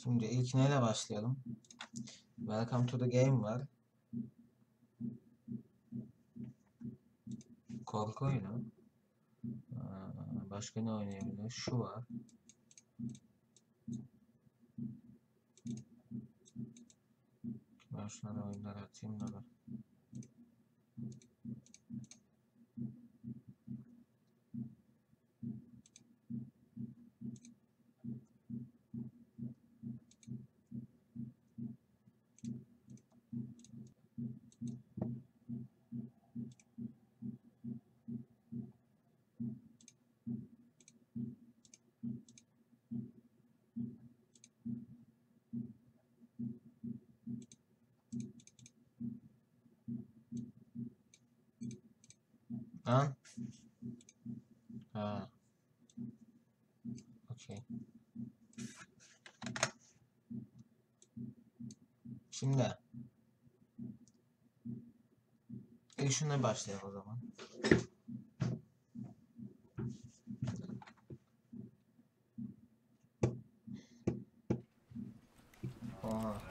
Şimdi ilk neyle başlayalım? Welcome to the game var. Korku oyunu. Başka ne oynayabiliriz? Şu var. Ben şunlara oyunlar atayım da var. Ha? Ha. Okey. Şimdi ilk şuna başlayalım o zaman. Oha.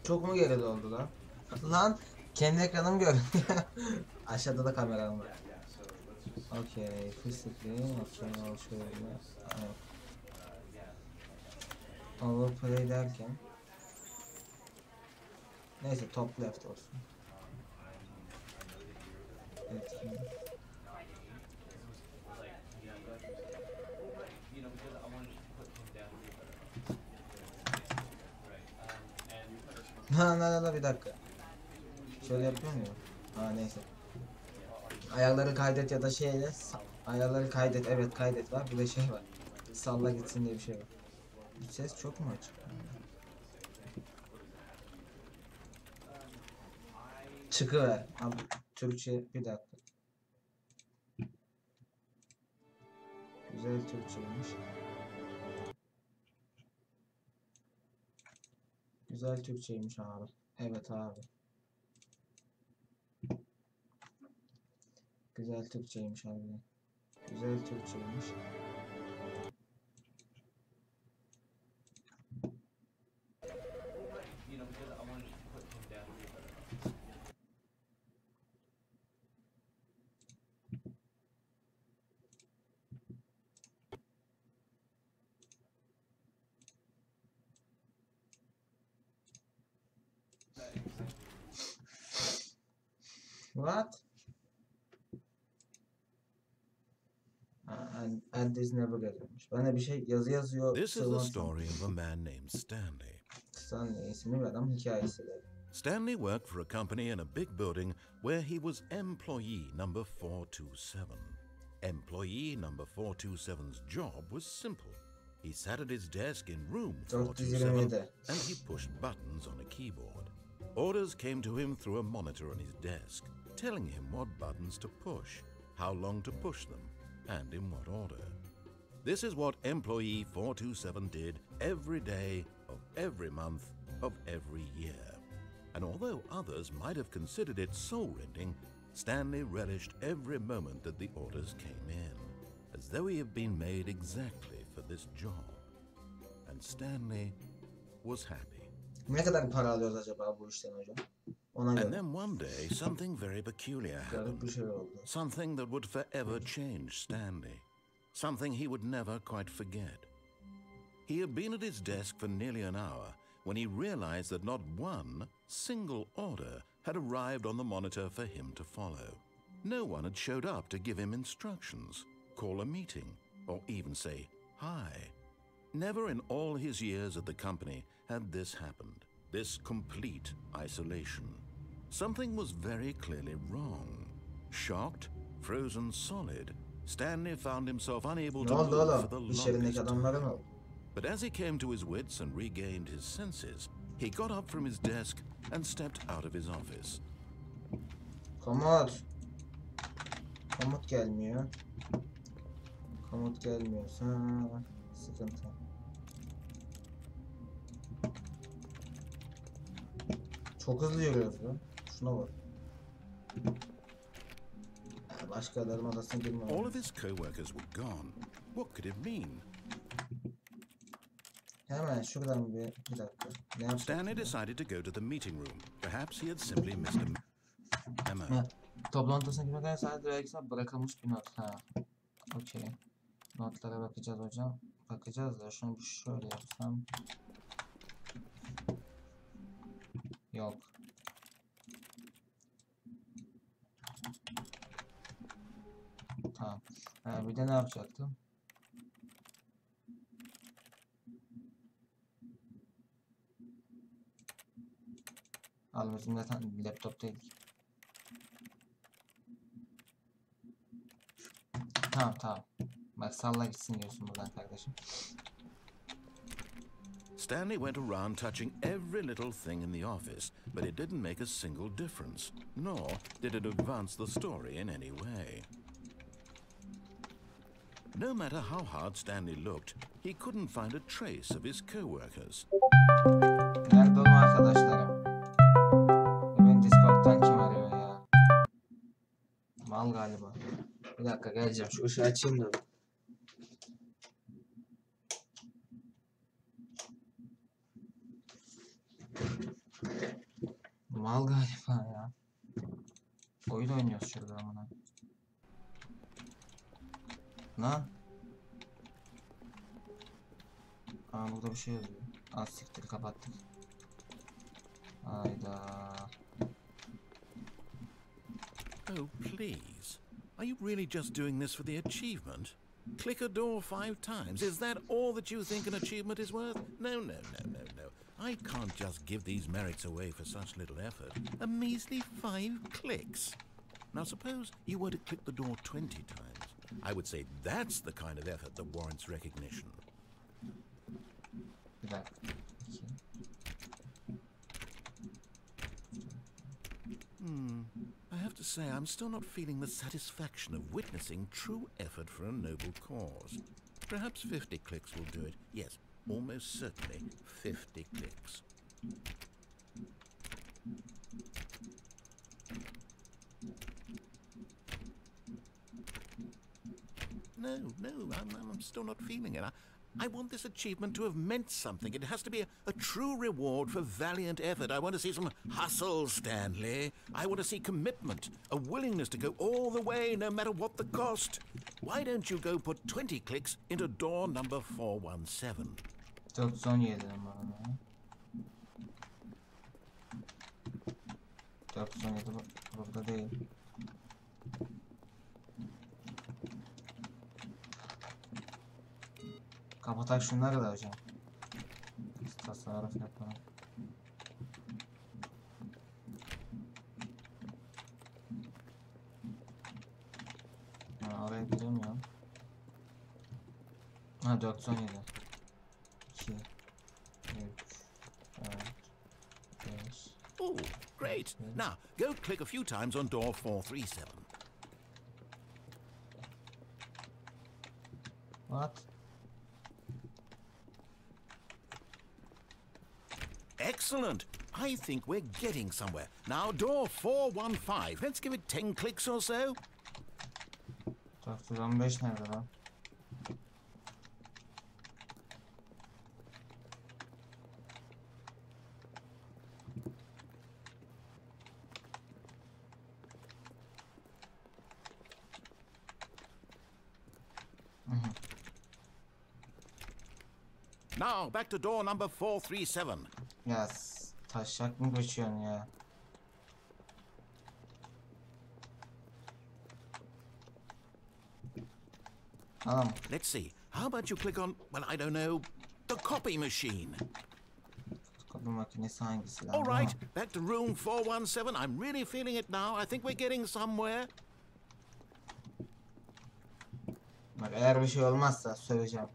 Çok mu geride oldu lan? Lan kendi ekranım görünüyor. Aşağıda da kameram var. Okey, fıstıklı, okey, şöyle. Evet. Overplay derken. Neyse top left olsun. Etkin. Ha bir dakika. Şöyle yapıyor muyum? Ha neyse. Ayarları kaydet ya da şeyle ayarları kaydet, evet kaydet var. Bir de şey var. Salla gitsin diye bir şey var. Ses çok mu açık? Çıkıver. Abi, Türkçe bir dakika. Güzel Türkçeymiş. Güzel Türkçeymiş abi. Evet abi. Güzel Türkçeymiş abi. Güzel Türkçeymiş. What? And this never gelmiş. Bana bir şey yazı yazıyor. This is the story of a man named Stanley. Stanley ismini bir adam hikayesi de. Stanley worked for a company in a big building where he was employee number 427. Employee number 427's job was simple. He sat at his desk in room 427 and he pushed buttons on a keyboard. Orders came to him through a monitor on his desk, telling him what buttons to push, how long to push them, and in what order. This is what employee 427 did every day of every month of every year. And although others might have considered it soul-rending, Stanley relished every moment that the orders came in, as though he had been made exactly for this job. And Stanley was happy. Ne kadar para alıyoruz acaba bu işten hocam? Ona göre. And then one day something very peculiar happened. Bir şey oldu. Something that would forever change Stanley. Something he would never quite forget. He had been at his desk for nearly an hour when he realized that not one single order had arrived on the monitor for him to follow. No one had showed up to give him instructions, call a meeting, or even say hi. Never in all his years at the company had this happened, this complete isolation. something was very clearly wrong. Shocked, frozen solid, Stanley found himself unable Ne to oldu move for oğlum? the İş yerindeki longest adamlara time. mı oldu? But as he came to his wits and regained his senses, he got up from his desk and stepped out of his office. Komut. Komut gelmiyor. Komut gelmiyorsa sıkıntı. Çok hızlı yürüyoruz lan. Şuna bak. Başkalarının odasına girmem. All of his co-workers were gone. What could it mean? Hemen şuradan bir dakika. Ne yapacak? Stanley decided to go to the meeting room. Perhaps he had simply missed a memo. Ha, toplantısına girmeden sadece belki bırakılmış bir not. Ha. Okey. Notlara bakacağız hocam. Bakacağız da şunu şöyle yapsam. Yok. Tamam. Ha, bir de ne yapacaktım? Al bizim zaten laptop değil. Tamam. Bak salla gitsin diyorsun buradan kardeşim. Stanley went around touching every little thing in the office, but it didn't make a single difference, nor did it advance the story in any way. No matter how hard Stanley looked, he couldn't find a trace of his co-workers. Nerede oğlum arkadaşlarım? Beni Discord'dan kim arıyor ya? Mal galiba. Bir dakika geleceğim. Şu ışığı açayım da. Mal galiba ya. Oyun oynuyoruz şurada amına. Lan. Aa burada bir şey yazıyor. Az siktir kapattık. Hayda. Oh, please. Are you really just doing this for the achievement? Click a door 5 times. Is that all that you think an achievement is worth? No. I can't just give these merits away for such little effort. A measly 5 clicks. Now suppose you were to click the door 20 times. I would say that's the kind of effort that warrants recognition. Bir dakika. I have to say, I'm still not feeling the satisfaction of witnessing true effort for a noble cause. Perhaps 50 clicks will do it. Yes, almost certainly 50 clicks. No, I'm still not feeling it. I want this achievement to have meant something. It has to be a true reward for valiant effort. I want to see some hustle, Stanley. I want to see commitment, a willingness to go all the way, no matter what the cost. Why don't you go put 20 clicks into door number 417? 417 numara. 417 burada değil. Kapatak şunları da hocam. Tasarruf yapalım. Oraya giremiyorum. Ha 417. 2 3 4 5. Oh, great. Now, go click a few times on door 437. What? Excellent. I think we're getting somewhere. Now, door 415. Let's give it 10 clicks or so. 415 nerede lan? Now, back to door number 437. Ya taşak mı geçiyorsun ya? Tamam. Let's see. How about you click on, well, I don't know, the copy machine. fotokopi makinesi hangisi lan? All Bu mu? right, back to room 417. I'm really feeling it now. I think we're getting somewhere. Bak eğer bir şey olmazsa söyleyeceğim.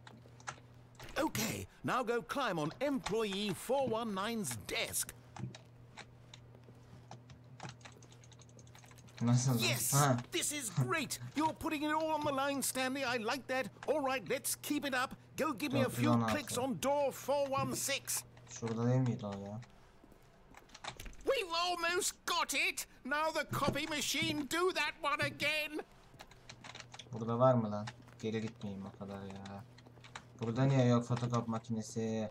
Okay, now go climb on employee 419's desk. Nasıl? Yes, Ha. this is great. You're putting it all on the line, Stanley. I like that. All right, let's keep it up. Go give me a few 416. clicks on door 416. Şurada değil miydi o ya? We've almost got it. Now the copy machine, do that one again. Burada var mı lan? Geri gitmeyeyim o kadar ya. Burada niye yok fotokopi makinesi?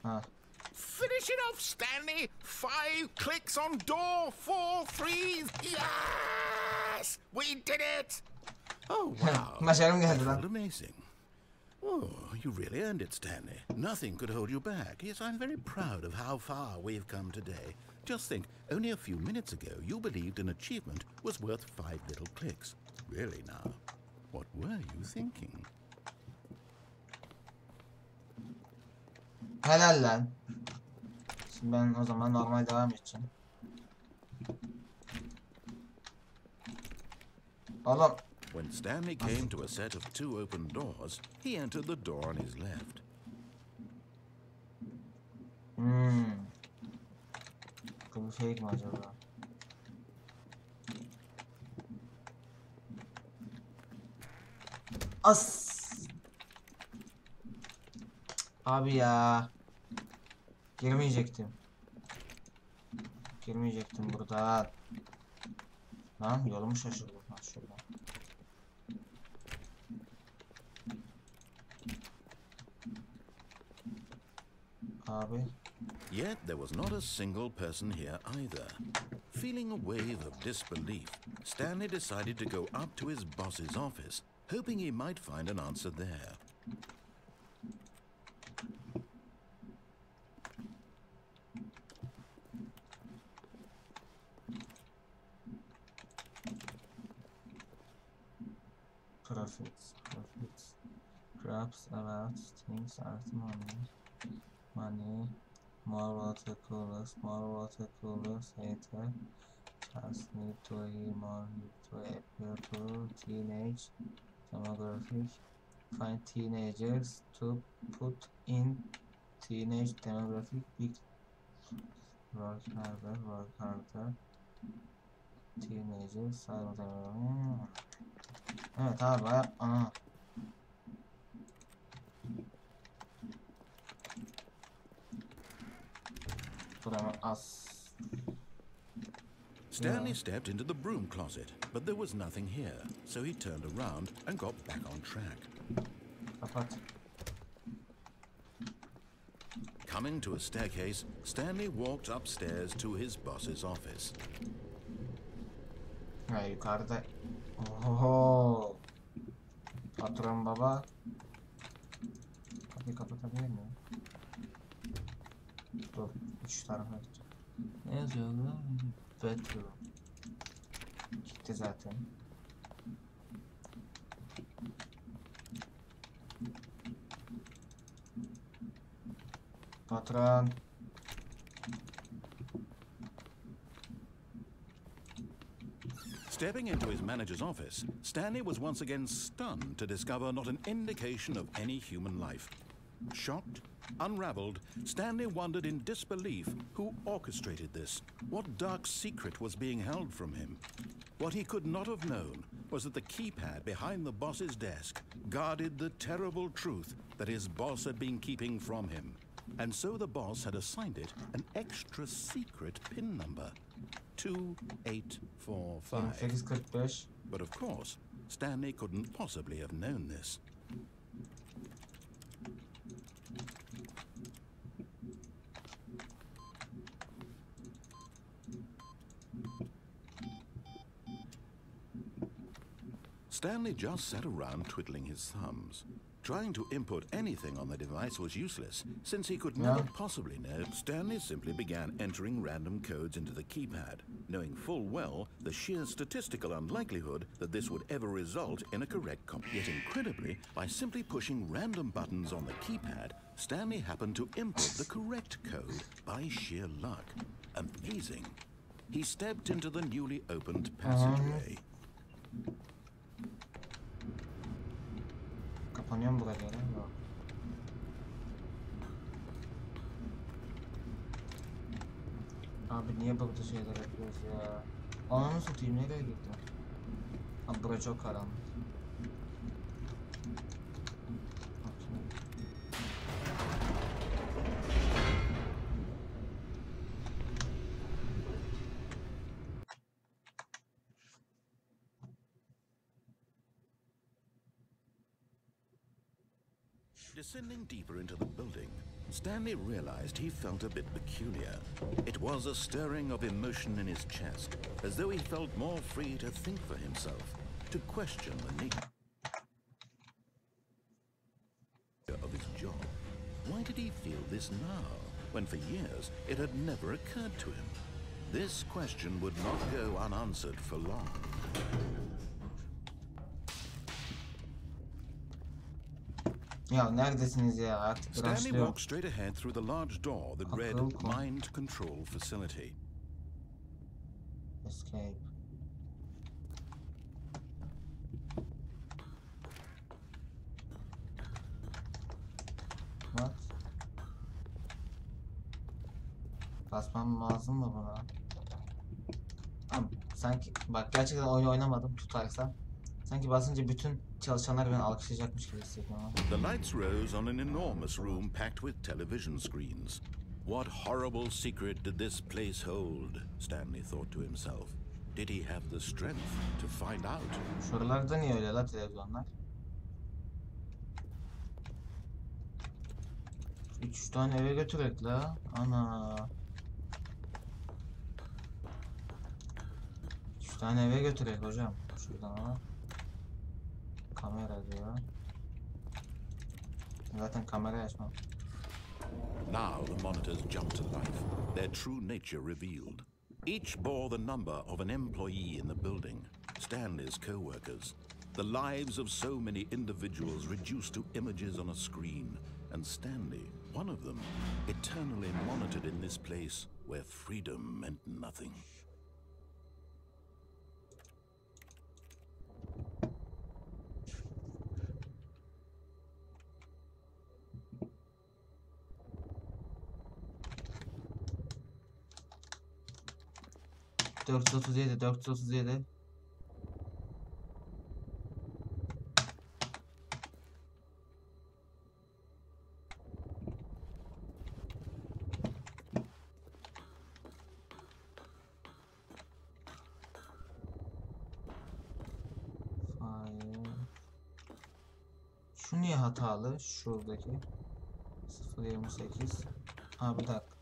Ha. Finish it off, Stanley. 5 clicks on door 43. Yes, we did it. Oh, wow. Başarım geldi That lan. felt amazing. Oh, you really earned it, Stanley. Nothing could hold you back. Yes, I'm very proud of how far we've come today. Just think, only a few minutes ago, you believed an achievement was worth 5 little clicks. Really now, what were you thinking? Helal lan. Şimdi ben o zaman normal devam edeceğim. Oğlum. When Stanley came to a set of 2 open doors, he entered the door on his left. Bu fake mi acaba? As. Abi ya. Girmeyecektim. Girmeyecektim buradan. Lan yolumu şaşırdım. Ha şuradan. Abi. Yet there was not a single person here either. Feeling a wave of disbelief, Stanley decided to go up to his boss's office, hoping he might find an answer there. Profits. Grabs about things are money. More water coolers, later. Just need to hear more to appear to teenage demographic. Find teenagers to put in teenage demographic. Big work harder. Teenagers. Evet abi. Aha. Stanley stepped into the broom closet, but there was nothing here, so he turned around and got back on track. Kapat. Coming to a staircase, Stanley walked upstairs to his boss's office. Ha yukarıda. Oho. Patron baba. Kapıyı kapatabilir miyim? Dur. 3 tarafa gideceğim. Ne yazıyor lan? Bedroom. Gitti zaten. Patron. Stepping into his manager's office, Stanley was once again stunned to discover not an indication of any human life. Shocked, unraveled, Stanley wondered in disbelief who orchestrated this, what dark secret was being held from him. What he could not have known was that the keypad behind the boss's desk guarded the terrible truth that his boss had been keeping from him. And so the boss had assigned it an extra secret PIN number, 2845. 2845. But of course, Stanley couldn't possibly have known this. Stanley just sat around twiddling his thumbs. Trying to input anything on the device was useless, since he could never possibly know. Stanley simply began entering random codes into the keypad, knowing full well the sheer statistical unlikelihood that this would ever result in a correct Yet incredibly, by simply pushing random buttons on the keypad, Stanley happened to input the correct code by sheer luck. Amazing. He stepped into the newly opened passageway. Kapanıyor mu buraya? Yok. Abi niye burada şeyler yapıyoruz ya? Ananı satayım, nereye gitti? Abi bura çok karanlık. Descending deeper into the building, Stanley realized he felt a bit peculiar. It was a stirring of emotion in his chest, as though he felt more free to think for himself, to question the nature of his job. Why did he feel this now, when for years it had never occurred to him? This question would not go unanswered for long. Ya neredesiniz ya? Artık Stanley walked straight ahead through the large door that read Mind Control Facility. Escape. What? Basmam lazım mı buna? Abi, sanki bak gerçekten oyun oynamadım tutarsa. Sanki basınca bütün çalışanlar beni alkışlayacakmış gibi hissediyorum. The lights rose on an enormous room packed with television screens. What horrible secret did this place hold? Stanley thought to himself. Did he have the strength to find out? Şuralarda niye öyle la televizyonlar? 3 tane eve götürek la. Ana. 3 tane eve götürek hocam. Şuradan ama. Kamera diyor. Zaten kamerayı açmam. Now the monitors jumped to life, their true nature revealed. Each bore the number of an employee in the building, Stanley's co-workers. The lives of so many individuals reduced to images on a screen, and Stanley, one of them, eternally monitored in this place where freedom meant nothing. ...437. Şu niye hatalı? Şuradaki 0.28. Ha bir dakika.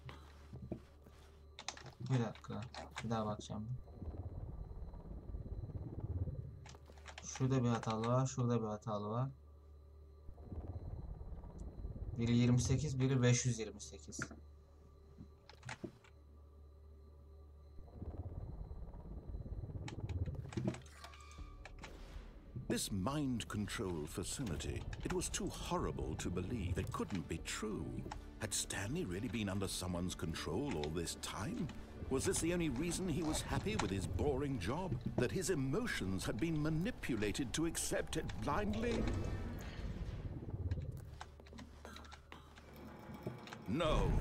Bir daha bakacağım. Şurada bir hatalı var, şurada bir hatalı var. Biri 28, biri 528. This mind control facility, it was too horrible to believe. It couldn't be true. Had Stanley really been under someone's control all this time? Was this the only reason he was happy with his boring job? That his emotions had been manipulated to accept it blindly? No,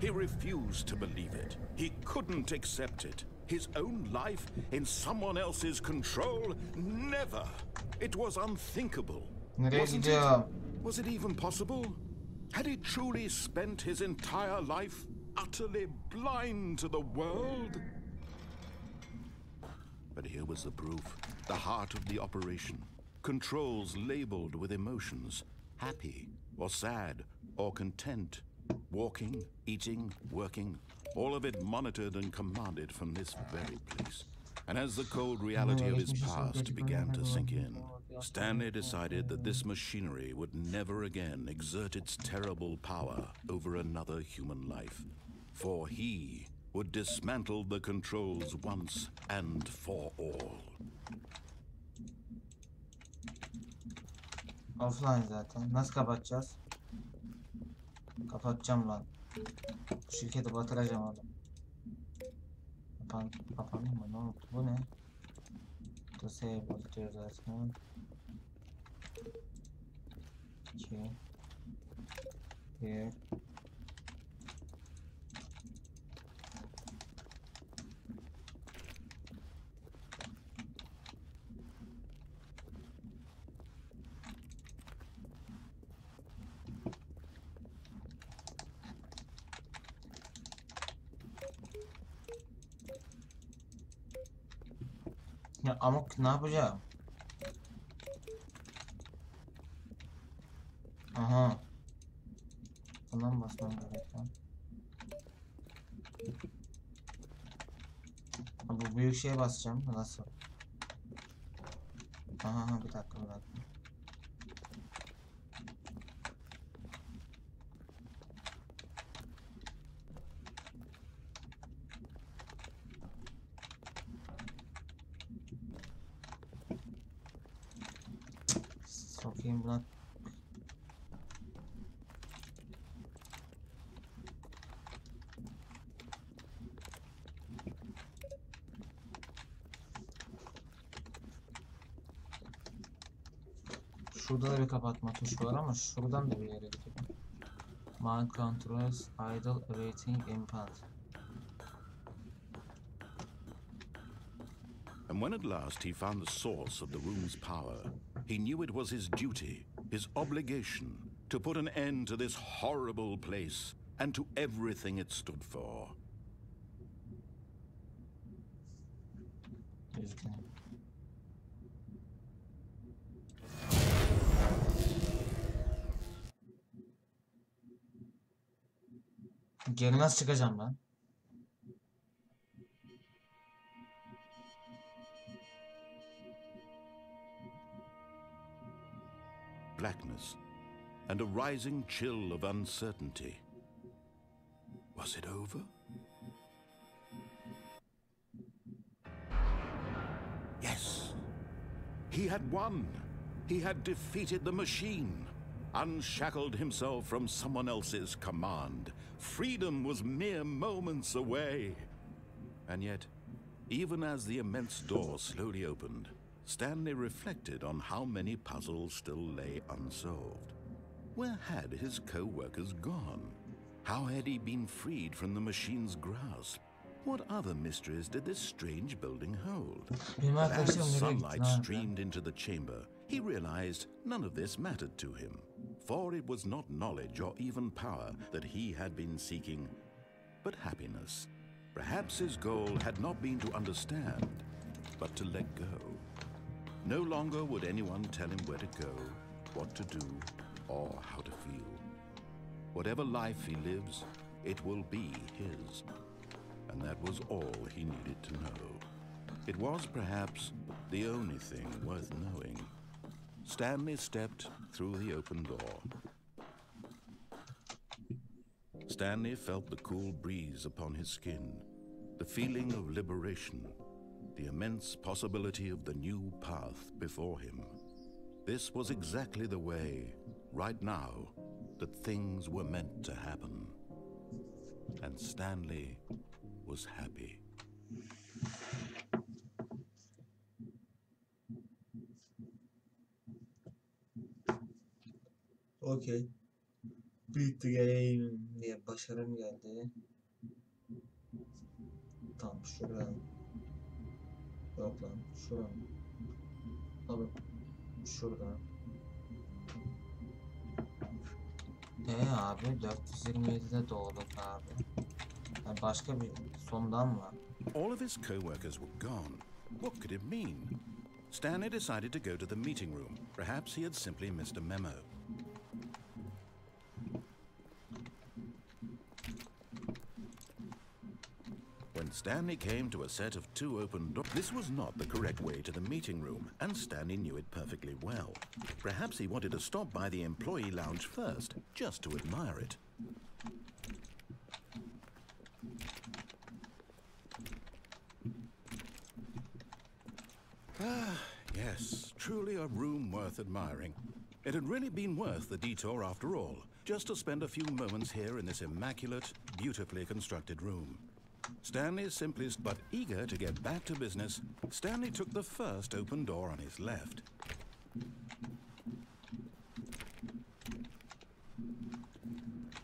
he refused to believe it. He couldn't accept it. His own life in someone else's control? Never! It was unthinkable. Wasn't it? Was it even possible? Had he truly spent his entire life utterly blind to the world? But here was the proof, the heart of the operation. Controls labeled with emotions, happy or sad or content, walking, eating, working, all of it monitored and commanded from this very place. And as the cold reality of his past began to sink in, Stanley decided that this machinery would never again exert its terrible power over another human life, for he would dismantle the controls once and for all. Offline zaten. Nasıl kapatacağız? Kapatacağım lan. Bu şirketi batıracağım adam. Kapandı mı? Ne oldu? Bu ne? Disable diyor zaten. 2 1 Ya amok ne yapacağım? Aha. Bundan basmam gerek lan. Bu büyük şeye basacağım. Nasıl? Aha bir dakika. Sokayım lan. Şurada da bir kapatma tuşu var ama şuradan da bir yere gidiyor. Mind controls idle awaiting input. And when at last he found the source of the room's power, he knew it was his duty, his obligation, to put an end to this horrible place and to everything it stood for. Geri nasıl çıkacağım ben? Blackness and a rising chill of uncertainty. Was it over? Yes. He had won. He had defeated the machine, unshackled himself from someone else's command. Freedom was mere moments away. And yet, even as the immense door slowly opened, Stanley reflected on how many puzzles still lay unsolved. Where had his co-workers gone? How had he been freed from the machine's grasp? What other mysteries did this strange building hold? But as sunlight streamed into the chamber, he realized none of this mattered to him, for it was not knowledge or even power that he had been seeking, but happiness. Perhaps his goal had not been to understand, but to let go. No longer would anyone tell him where to go, what to do, or how to feel. Whatever life he lives, it will be his. And that was all he needed to know. It was perhaps the only thing worth knowing. Stanley stepped through the open door. Stanley felt the cool breeze upon his skin, the feeling of liberation, the immense possibility of the new path before him. This was exactly the way, right now, that things were meant to happen. And Stanley was happy. Okay. Beat the game diye başarım geldi. Tam şuraya. Yok lan şuraya. Abi şurada. Abi 427'de doğduk abi. Yani başka bir sondan var. All of his co-workers were gone. What could it mean? Stanley decided to go to the meeting room. Perhaps he had simply missed a memo. When and Stanley came to a set of 2 open doors. This was not the correct way to the meeting room, and Stanley knew it perfectly well. Perhaps he wanted to stop by the employee lounge first, just to admire it. Ah, yes, truly a room worth admiring. It had really been worth the detour after all, just to spend a few moments here in this immaculate, beautifully constructed room. Stanley, simplest but eager to get back to business, Stanley took the first open door on his left.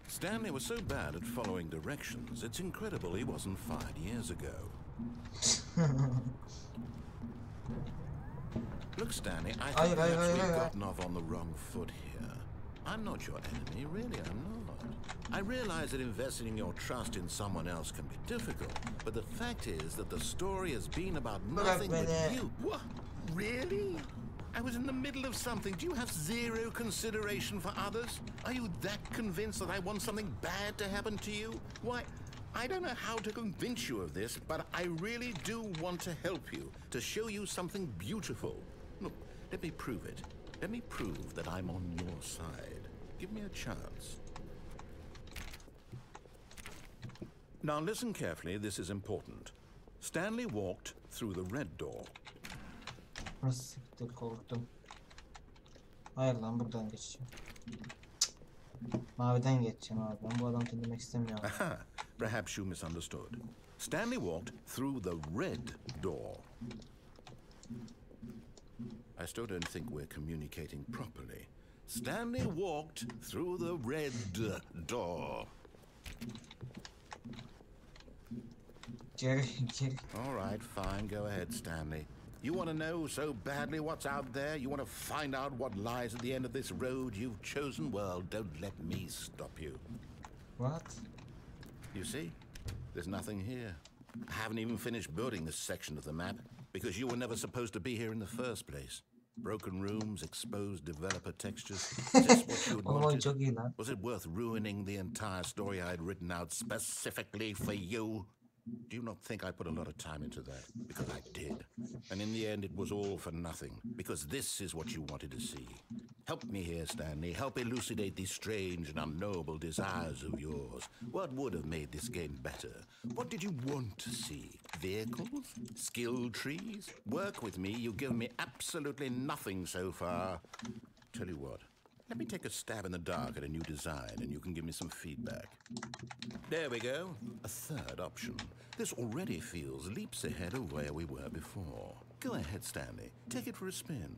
Stanley was so bad at following directions, it's incredible he wasn't fired years ago. Look, Stanley, I think perhaps we've gotten off on the wrong foot here. I'm not your enemy, really, I'm not. I realize that investing your trust in someone else can be difficult, but the fact is that the story has been about nothing but you. What? Really? I was in the middle of something. Do you have zero consideration for others? Are you that convinced that I want something bad to happen to you? Why, I don't know how to convince you of this, but I really do want to help you, to show you something beautiful. Look, let me prove it. Let me prove that I'm on your side. Give me a chance. Now listen carefully, this is important. Stanley walked through the red door. Siktir, korktum. Hayır lan, buradan geçeceğim. Maviden geçeceğim abi. Ben bu adamı dinlemek istemiyorum. Aha, perhaps you misunderstood. Stanley walked through the red door. I still don't think we're communicating properly. Stanley walked through the red door. Jerry. All right, fine. Go ahead, Stanley. You want to know so badly what's out there? You want to find out what lies at the end of this road you've chosen? Well, don't let me stop you. What? You see? There's nothing here. I haven't even finished building this section of the map because you were never supposed to be here in the first place. Broken rooms, exposed developer textures. Is this what you had wanted? Was it worth ruining the entire story I had written out specifically for you? Do you not think I put a lot of time into that? Because I did. And in the end, it was all for nothing. Because this is what you wanted to see. Help me here, Stanley. Help elucidate these strange and unknowable desires of yours. What would have made this game better? What did you want to see? Vehicles? Skill trees? Work with me. You've given me absolutely nothing so far. Tell you what. Let me take a stab in the dark at a new design and you can give me some feedback. There we go. A third option. This already feels leaps ahead of where we were before. Go ahead, Stanley. Take it for a spin.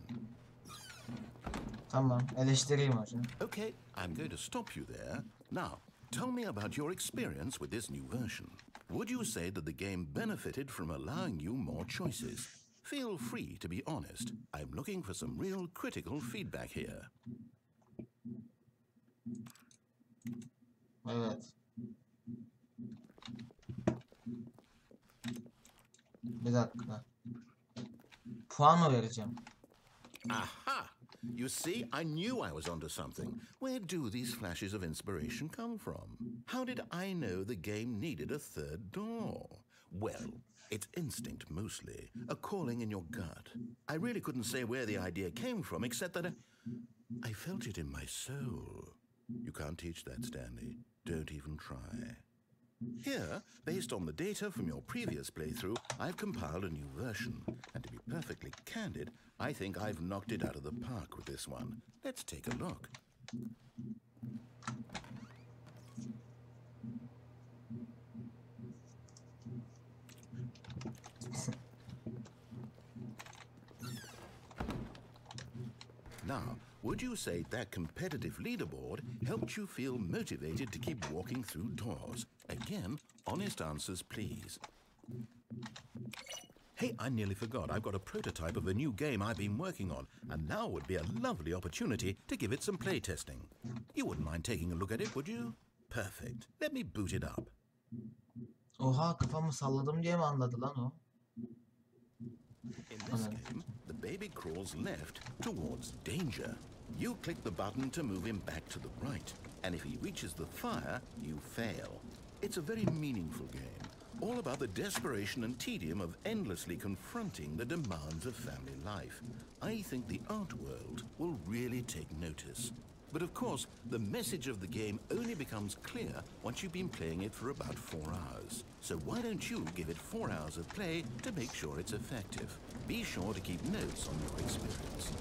Tamam, eleştireyim hocam. Okay, I'm going to stop you there. Now, tell me about your experience with this new version. Would you say that the game benefited from allowing you more choices? Feel free to be honest. I'm looking for some real critical feedback here. Evet. Bir dakika. Puan mı vereceğim? Aha! You see, I knew I was onto something. Where do these flashes of inspiration come from? How did I know the game needed a third door? Well, it's instinct mostly, a calling in your gut. I really couldn't say where the idea came from, except that I felt it in my soul. You can't teach that, Stanley. Don't even try. Here, based on the data from your previous playthrough, I've compiled a new version. And to be perfectly candid, I think I've knocked it out of the park with this one. Let's take a look. Now, would you say that competitive leaderboard helped you feel motivated to keep walking through doors? Again, honest answers, please. Hey, I nearly forgot. I've got a prototype of a new game I've been working on, and now would be a lovely opportunity to give it some playtesting. You wouldn't mind taking a look at it, would you? Perfect. Let me boot it up. Oha, kafamı salladım diye mi anladı lan o? In this game, the baby crawls left towards danger. You click the button to move him back to the right, and if he reaches the fire, you fail. It's a very meaningful game. all about the desperation and tedium of endlessly confronting the demands of family life. I think the art world will really take notice. But of course, the message of the game only becomes clear once you've been playing it for about 4 hours. So why don't you give it 4 hours of play to make sure it's effective? Be sure to keep notes on your experience.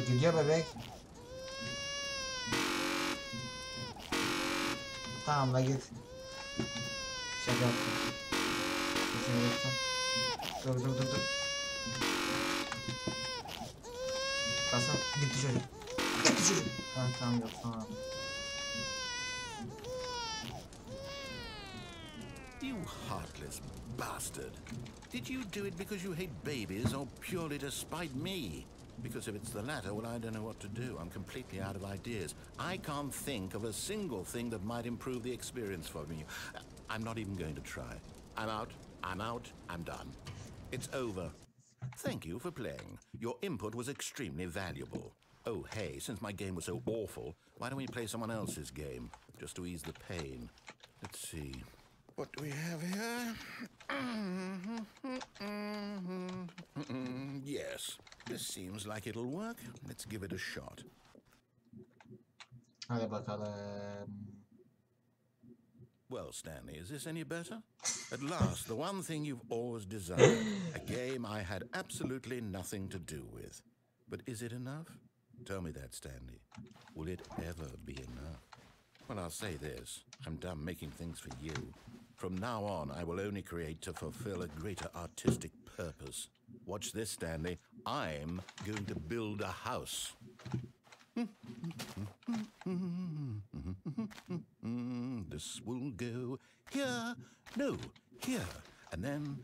Gidiyor bebek. Tamam la git. Şaka yaptım. Kesin yaptım. Dur. Basın gitti çocuk. Ha, tamam yok tamam. You heartless bastard. Did you do it because you hate babies or purely to spite me? Because if it's the latter, well, I don't know what to do. I'm completely out of ideas. I can't think of a single thing that might improve the experience for me. I'm not even going to try. I'm out, I'm done. It's over. Thank you for playing. Your input was extremely valuable. Oh, hey, since my game was so awful, why don't we play someone else's game, just to ease the pain? Let's see. What do we have here? Yes, this seems like it'll work. Let's give it a shot. Hadi bakalım. Well, Stanley, is this any better? At last, the one thing you've always desired. A game I had absolutely nothing to do with. But is it enough? Tell me that, Stanley. Will it ever be enough? Well, I'll say this. I'm done making things for you. From now on, I will only create to fulfill a greater artistic purpose. Watch this, Stanley. I'm going to build a house. This will go here, no, here, and then...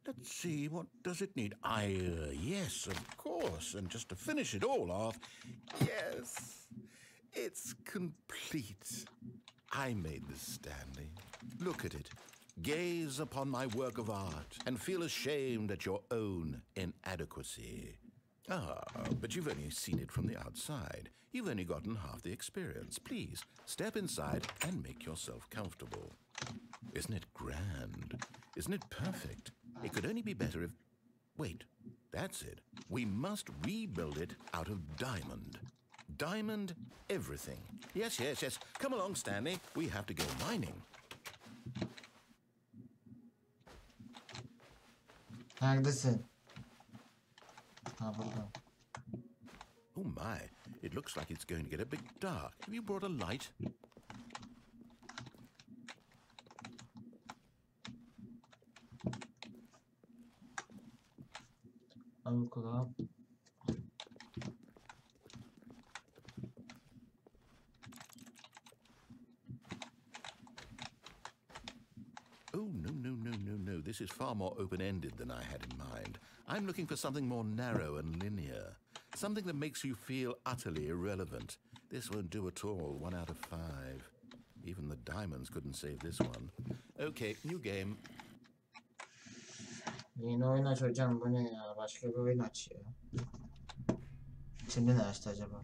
Let's see, what does it need? Yes, of course, and just to finish it all off, yes, it's complete. I made this, Stanley. Look at it. Gaze upon my work of art and feel ashamed at your own inadequacy. Ah, but you've only seen it from the outside. You've only gotten half the experience. Please, step inside and make yourself comfortable. Isn't it grand? Isn't it perfect? It could only be better if... Wait, that's it. We must rebuild it out of diamond. Diamond everything. Yes. Come along, Stanley. We have to go mining. Neredesin? Ha burada. Oh my, it looks like it's going to get a bit dark. Have you brought a light? Al kulağım. Oh, no. This is far more open-ended than I had in mind. I'm looking for something more narrow and linear. Something that makes you feel utterly irrelevant. This won't do at all. 1 out of 5. Even the diamonds couldn't save this one. Okay, new game. Yeni oyun aç hocam, bu ne ya? Başka bir oyun aç ya. Şimdi ne açtı acaba?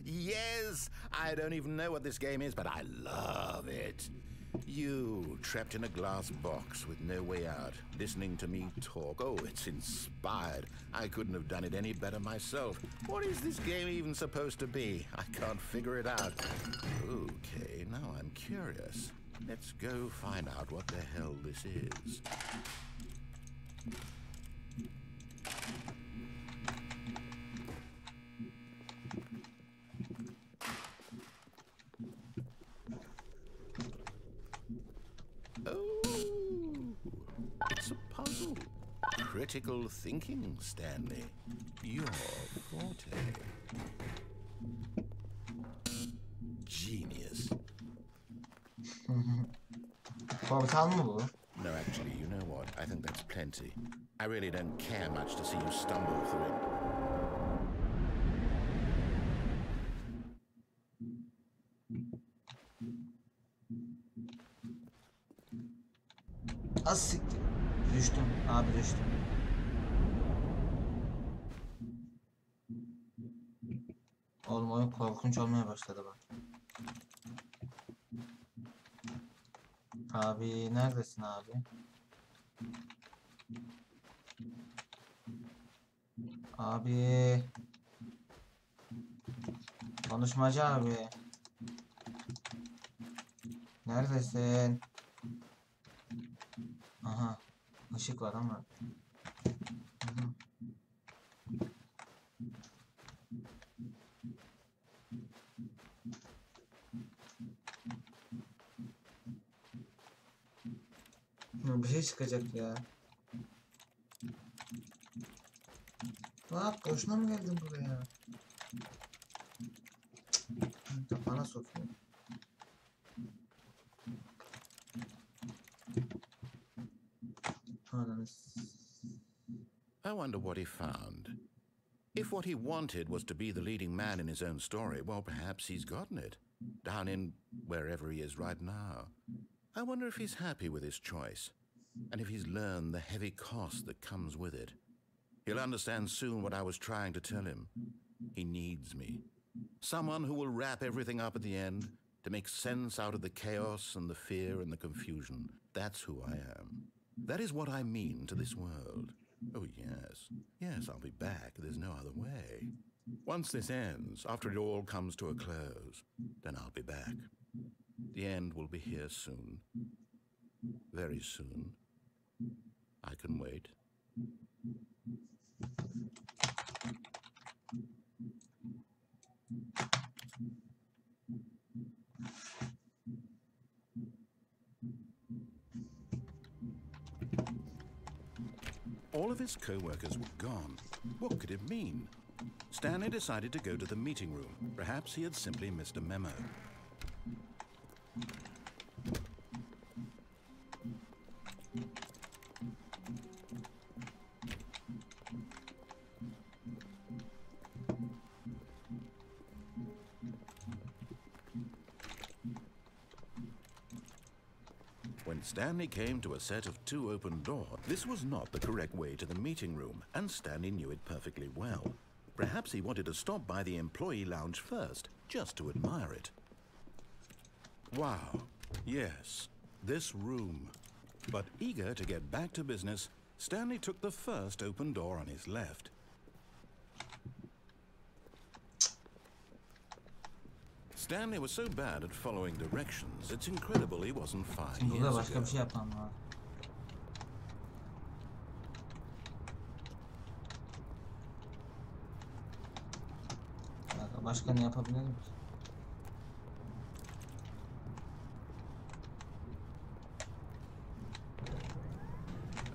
Yes! I don't even know what this game is, but I love it. You, trapped in a glass box with no way out, listening to me talk. Oh, it's inspired. I couldn't have done it any better myself. What is this game even supposed to be? I can't figure it out. Okay, now I'm curious. Let's go find out what the hell this is. It's a puzzle. Critical thinking, Stanley. Your forte. Genius. Portal mı bu? No, actually, you know what? I think that's plenty. I really don't care much to see you stumble through it. Az siktir. Düştüm. Abi düştüm. Oğlum oyun korkunç olmaya başladı bak. Abi neredesin abi? Abi. Konuşmacı abi. Neredesin? Aha. Işık var ama. Hı. Bir şey çıkacak ya. Bak boşuna mı geldin buraya? Bana sokuyor. I wonder what he found. If what he wanted was to be the leading man in his own story, well, perhaps he's gotten it. Down in wherever he is right now. I wonder if he's happy with his choice, and if he's learned the heavy cost that comes with it. He'll understand soon what I was trying to tell him. He needs me. Someone who will wrap everything up at the end to make sense out of the chaos and the fear and the confusion. That's who I am. That is what I mean to this world. Oh, yes. Yes, I'll be back. There's no other way. Once this ends, after it all comes to a close, then I'll be back. The end will be here soon. Very soon. I can wait. All of his co-workers were gone. What could it mean? Stanley decided to go to the meeting room. Perhaps he had simply missed a memo. When Stanley came to a set of 2 open doors, this was not the correct way to the meeting room, and Stanley knew it perfectly well. Perhaps he wanted to stop by the employee lounge first, just to admire it. Wow, yes, this room. But eager to get back to business, Stanley took the first open door on his left. Stanley was so bad at following directions, it's incredible he wasn't 5 years Burada başka ago. bir şey yapmam var. Başka ne yapabilirim ki?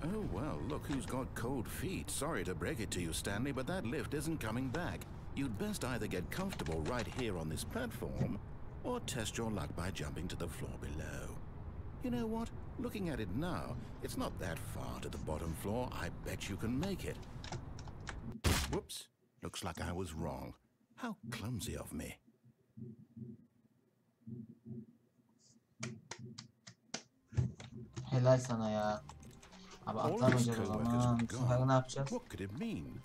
Oh, well, look who's got cold feet. Sorry to break it to you, Stanley, but that lift isn't coming back. You'd best either get comfortable right here on this platform, or test your luck by jumping to the floor below. You know what? Looking at it now, it's not that far to the bottom floor. I bet you can make it. Whoops. Looks like I was wrong. How clumsy of me. Helal sana ya. Abi atlamayacağız o zaman. Bu sefer ne yapacağız? What could it mean?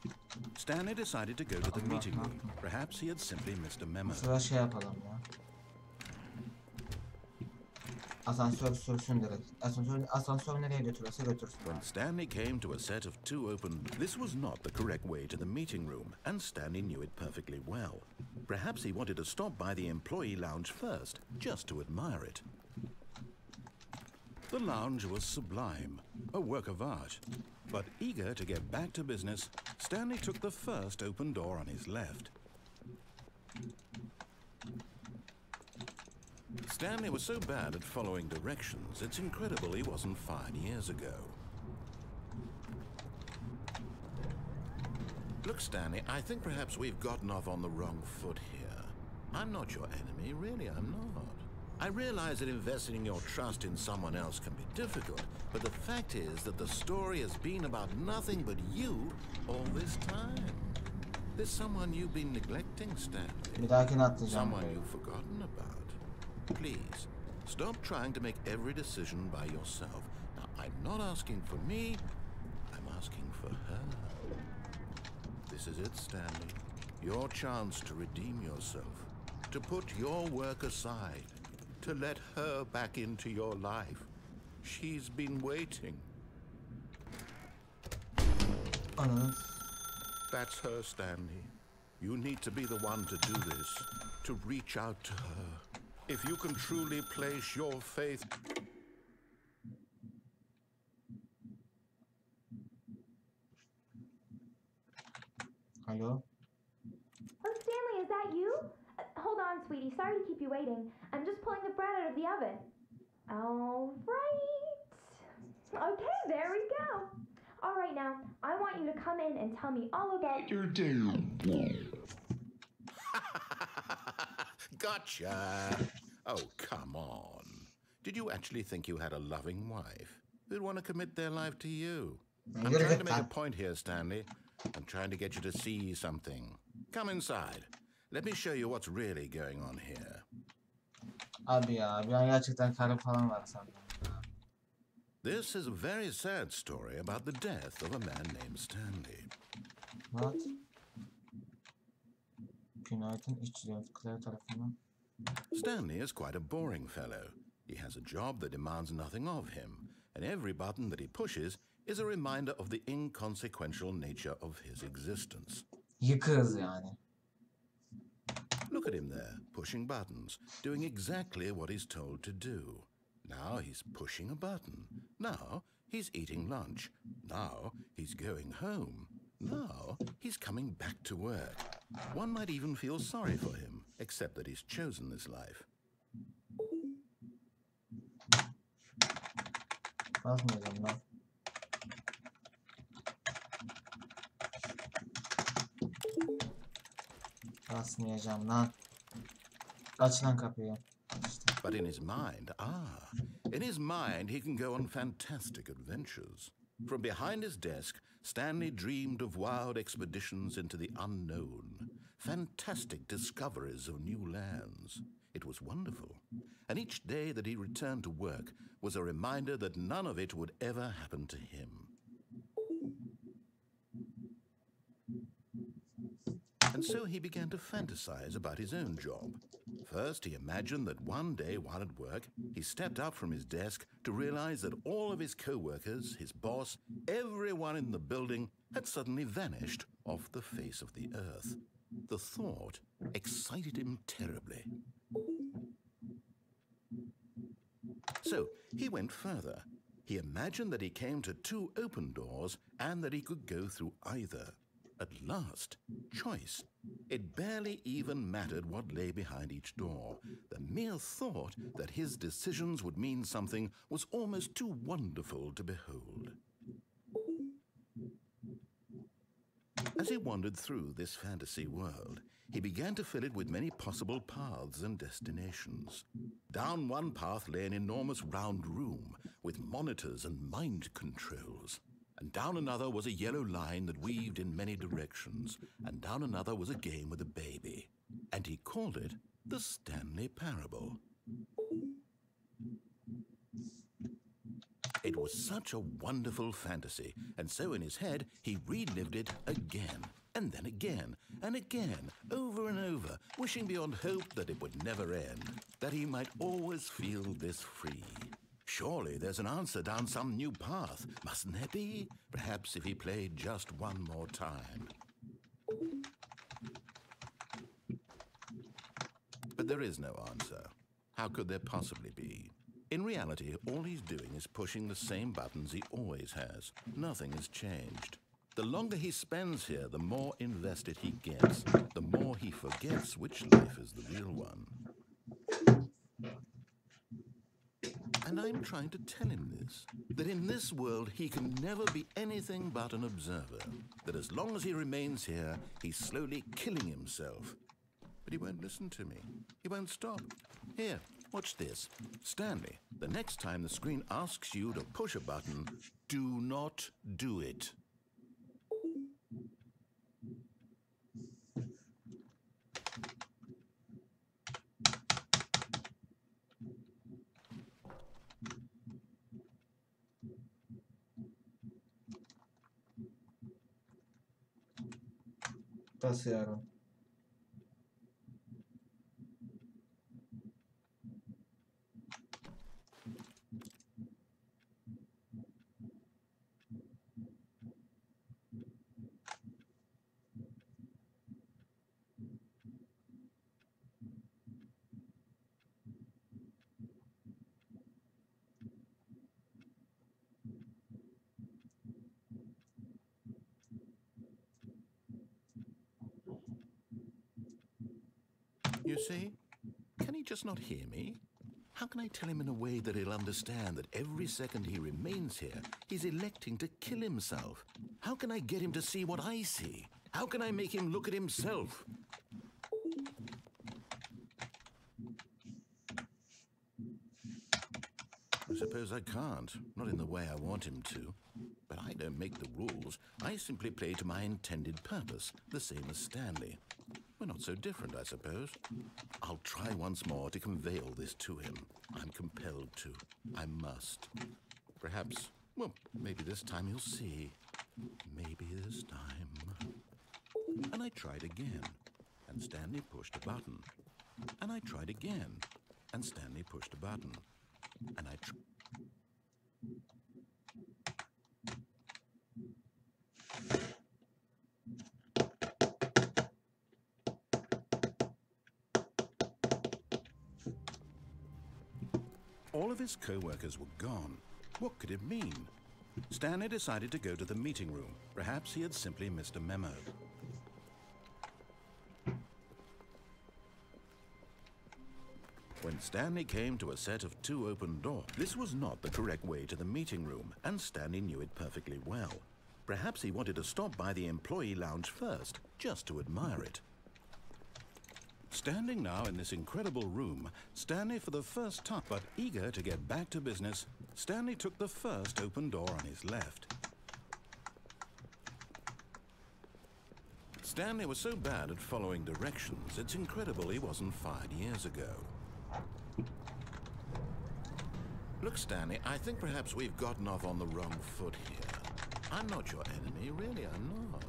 Stanley decided to go to the meeting room. Perhaps he had simply missed a memo. Bu sefer şey yapalım ya. Asansör sürsün direkt. Asansör nereye götürürse götürsün. When Stanley came to a set of 2 open, this was not the correct way to the meeting room, and Stanley knew it perfectly well. Perhaps he wanted to stop by the employee lounge first, just to admire it. The lounge was sublime, a work of art. But eager to get back to business, Stanley took the first open door on his left. Stanley was so bad at following directions, it's incredible he wasn't 5 years ago. Look, Stanley, I think perhaps we've gotten off on the wrong foot here. I'm not your enemy, really, I'm not. I realize that investing your trust in someone else can be difficult, but the fact is that the story has been about nothing but you all this time. There's someone you've been neglecting, Stanley. Bir dahakine atlayacağım. Someone you've forgotten about. Please, stop trying to make every decision by yourself. Now, I'm not asking for me, I'm asking for her. This is it, Stanley. Your chance to redeem yourself, to put your work aside, to let her back into your life. She's been waiting. That's her, Stanley. You need to be the one to do this, to reach out to her. If you can truly place your faith... Hello? Oh, Stanley, is that you? Hold on, sweetie. Sorry to keep you waiting. I'm just pulling the bread out of the oven. All right. Okay, there we go. All right, now, I want you to come in and tell me all about your day. Gotcha! Oh, come on. Did you actually think you had a loving wife who'd want to commit their life to you? I'm trying to make a point here, Stanley. I'm trying to get you to see something. Come inside. Let me show you what's really going on here. Abi ya, ben gerçekten karı falan var sandım. This is a very sad story about the death of a man named Stanley. What? Günaydın, içliyoruz Claire tarafından. Stanley is quite a boring fellow. He has a job that demands nothing of him, and every button that he pushes is a reminder of the inconsequential nature of his existence. Yıkığız yani. Look at him there, pushing buttons, doing exactly what he's told to do. Now he's pushing a button. Now he's eating lunch. Now he's going home. Now he's coming back to work. One might even feel sorry for him, except that he's chosen this life. Bakmıyorum lan. Basmayacağım lan. Aç lan kapıyı. İşte. But in his mind, he can go on fantastic adventures. From behind his desk, Stanley dreamed of wild expeditions into the unknown, fantastic discoveries of new lands. It was wonderful. And each day that he returned to work was a reminder that none of it would ever happen to him. And so he began to fantasize about his own job. First, he imagined that one day while at work, he stepped up from his desk to realize that all of his co-workers, his boss, everyone in the building had suddenly vanished off the face of the earth. The thought excited him terribly. So he went further. He imagined that he came to two open doors and that he could go through either. At last, choice. It barely even mattered what lay behind each door. The mere thought that his decisions would mean something was almost too wonderful to behold. As he wandered through this fantasy world, he began to fill it with many possible paths and destinations. Down one path lay an enormous round room with monitors and mind controls. And down another was a yellow line that weaved in many directions, and down another was a game with a baby. And he called it the Stanley Parable. It was such a wonderful fantasy, and so in his head he relived it again, and then again, and again, over and over, wishing beyond hope that it would never end, that he might always feel this free. Surely there's an answer down some new path, mustn't there be? Perhaps if he played just one more time. But there is no answer. How could there possibly be? In reality, all he's doing is pushing the same buttons he always has. Nothing has changed. The longer he spends here, the more invested he gets, the more he forgets which life is the real one. And I'm trying to tell him this, that in this world he can never be anything but an observer, that as long as he remains here, he's slowly killing himself. But he won't listen to me. He won't stop. Here, watch this. Stanley, the next time the screen asks you to push a button, do not do it. Basıyorum. You see? Can he just not hear me? How can I tell him in a way that he'll understand that every second he remains here, he's electing to kill himself? How can I get him to see what I see? How can I make him look at himself? I suppose I can't, not in the way I want him to. But I don't make the rules. I simply play to my intended purpose, the same as Stanley. We're not so different, I suppose. I'll try once more to convey all this to him. I'm compelled to. I must. Perhaps, well, maybe this time he'll see. Maybe this time. And I tried again, and Stanley pushed a button. And I tried again, and Stanley pushed a button. And I tried. All of his co-workers were gone. What could it mean? Stanley decided to go to the meeting room. Perhaps he had simply missed a memo. When Stanley came to a set of 2 open doors, this was not the correct way to the meeting room, and Stanley knew it perfectly well. Perhaps he wanted to stop by the employee lounge first, just to admire it. Standing now in this incredible room, Stanley for the first time, but eager to get back to business, Stanley took the first open door on his left. Stanley was so bad at following directions, it's incredible he wasn't fired years ago. Look, Stanley, I think perhaps we've gotten off on the wrong foot here. I'm not your enemy, really, I'm not.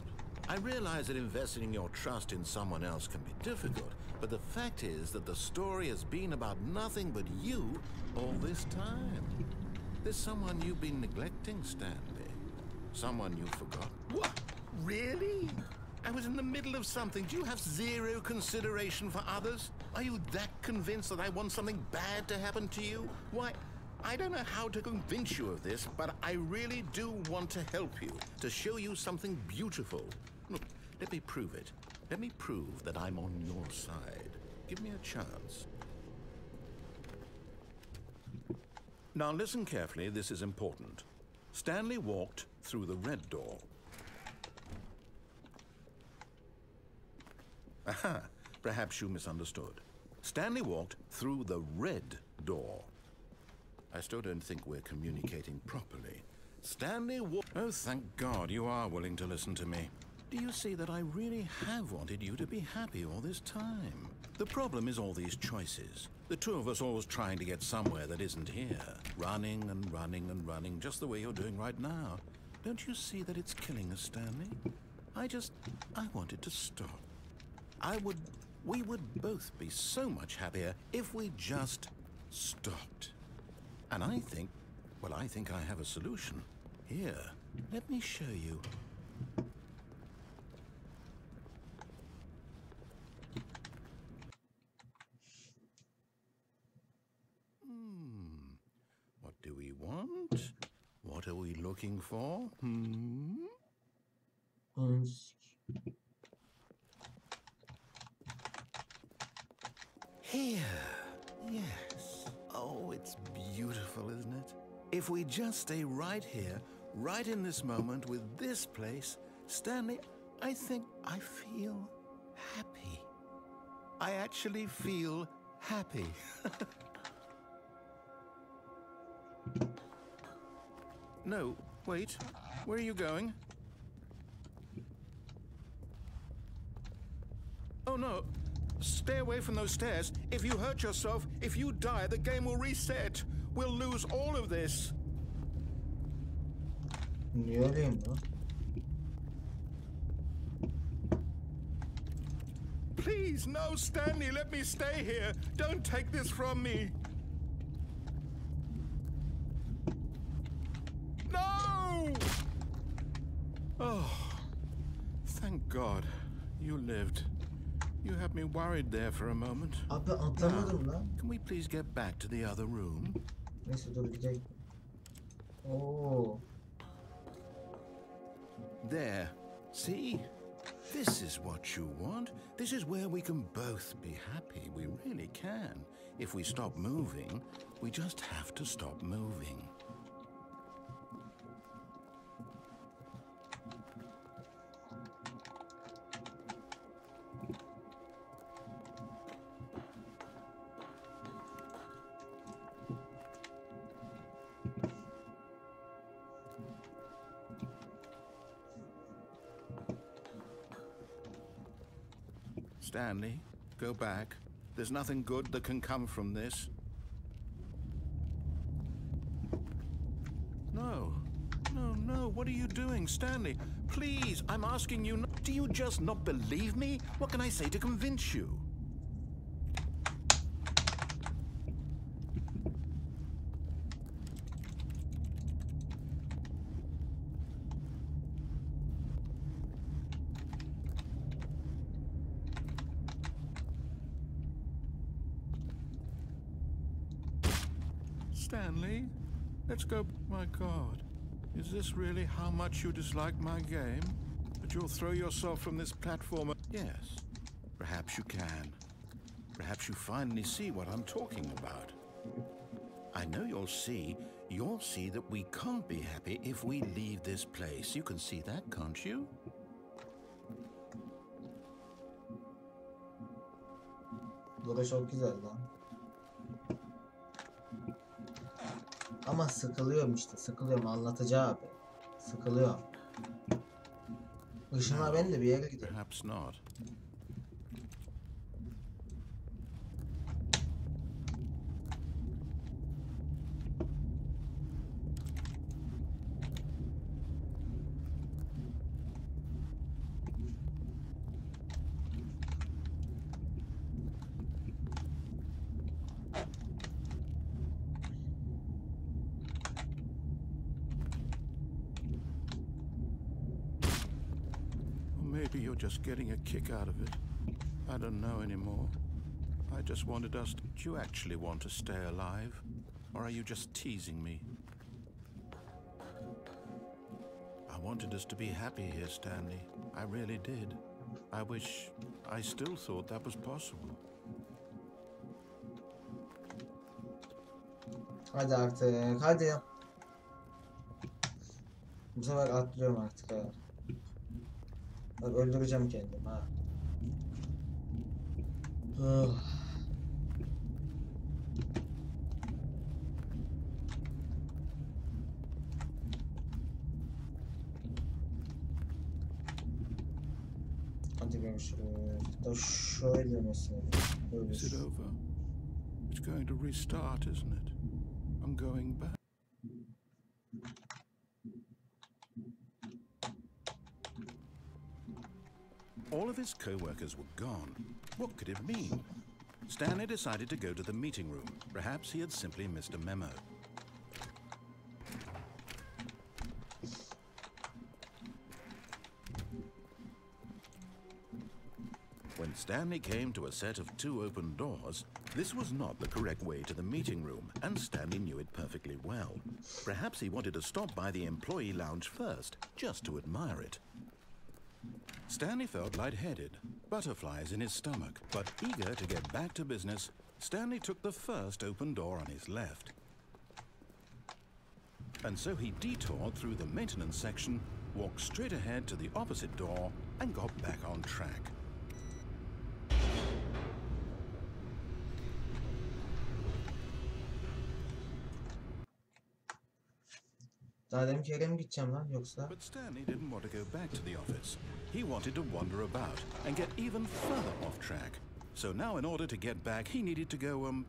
I realize that investing your trust in someone else can be difficult, but the fact is that the story has been about nothing but you all this time. There's someone you've been neglecting, Stanley. Someone you forgot. What? Really? I was in the middle of something. Do you have zero consideration for others? Are you that convinced that I want something bad to happen to you? Why, I don't know how to convince you of this, but I really do want to help you, to show you something beautiful. Look, let me prove it. Let me prove that I'm on your side. Give me a chance. Now listen carefully, this is important. Stanley walked through the red door. Aha, perhaps you misunderstood. Stanley walked through the red door. I still don't think we're communicating properly. Stanley walked... Oh, thank God you are willing to listen to me. Do you see that I really have wanted you to be happy all this time? The problem is all these choices. The two of us always trying to get somewhere that isn't here. Running and running and running, just the way you're doing right now. Don't you see that it's killing us, Stanley? I wanted to stop. We would both be so much happier if we just stopped. And I think I have a solution. Here, let me show you. What do we want? What are we looking for? Here. Yes. Oh, it's beautiful, isn't it? If we just stay right here, right in this moment with this place, Stanley, I think I feel happy. I actually feel happy. No, wait. Where are you going? Oh, no. Stay away from those stairs. If you hurt yourself, if you die, the game will reset. We'll lose all of this. Niye öyleyim lan? please, no, Stanley, let me stay here. Don't take this from me. No! Oh, thank God you lived. You had me worried there for a moment. Abi atlamadım lan. Can we please get back to the other room? Neyse dur gidelim. Oo. There. See? This is what you want. This is where we can both be happy. We really can. If we stop moving, we just have to stop moving. Stanley, go back. There's nothing good that can come from this. No. No, no. What are you doing, Stanley? Please, I'm asking you. Do you just not believe me? What can I say to convince you? Stanley, let's go. My God, is this really how much you dislike my game? That you'll throw yourself from this platform? Yes, perhaps you can. Perhaps you finally see what I'm talking about. I know you'll see that we can't be happy if we leave this place. You can see that, can't you? Bu da çok güzel lan. Ama sıkılıyorum işte, sıkılıyorum anlatacağı abi. Sıkılıyorum. Işınla ben de bir yere gidelim. Perhaps not. Maybe you're just getting a kick out of it. I don't know anymore. I just wanted us to... Do you actually want to stay alive? Or are you just teasing me? I wanted us to be happy here, Stanley. I really did. I wish I still thought that was possible. Hadi artık, hadi. Bu sefer atlıyorum artık ha. Bak öldüreceğim kendimi ha. Hadi görüşürüz. Da şöyle mesela. Is it over? It's going to restart, isn't it? I'm going back. All of his co-workers were gone. What could it mean? Stanley decided to go to the meeting room. Perhaps he had simply missed a memo. When Stanley came to a set of 2 open doors, this was not the correct way to the meeting room, and Stanley knew it perfectly well. Perhaps he wanted to stop by the employee lounge first, just to admire it. Stanley felt lightheaded, butterflies in his stomach, but eager to get back to business, Stanley took the first open door on his left. And so he detoured through the maintenance section, walked straight ahead to the opposite door, and got back on track. Daha demin yere mi gideceğim lan yoksa? But Stanley didn't want to go back to the office. He wanted to wander about and get even further off track. So now in order to get back, he needed to go,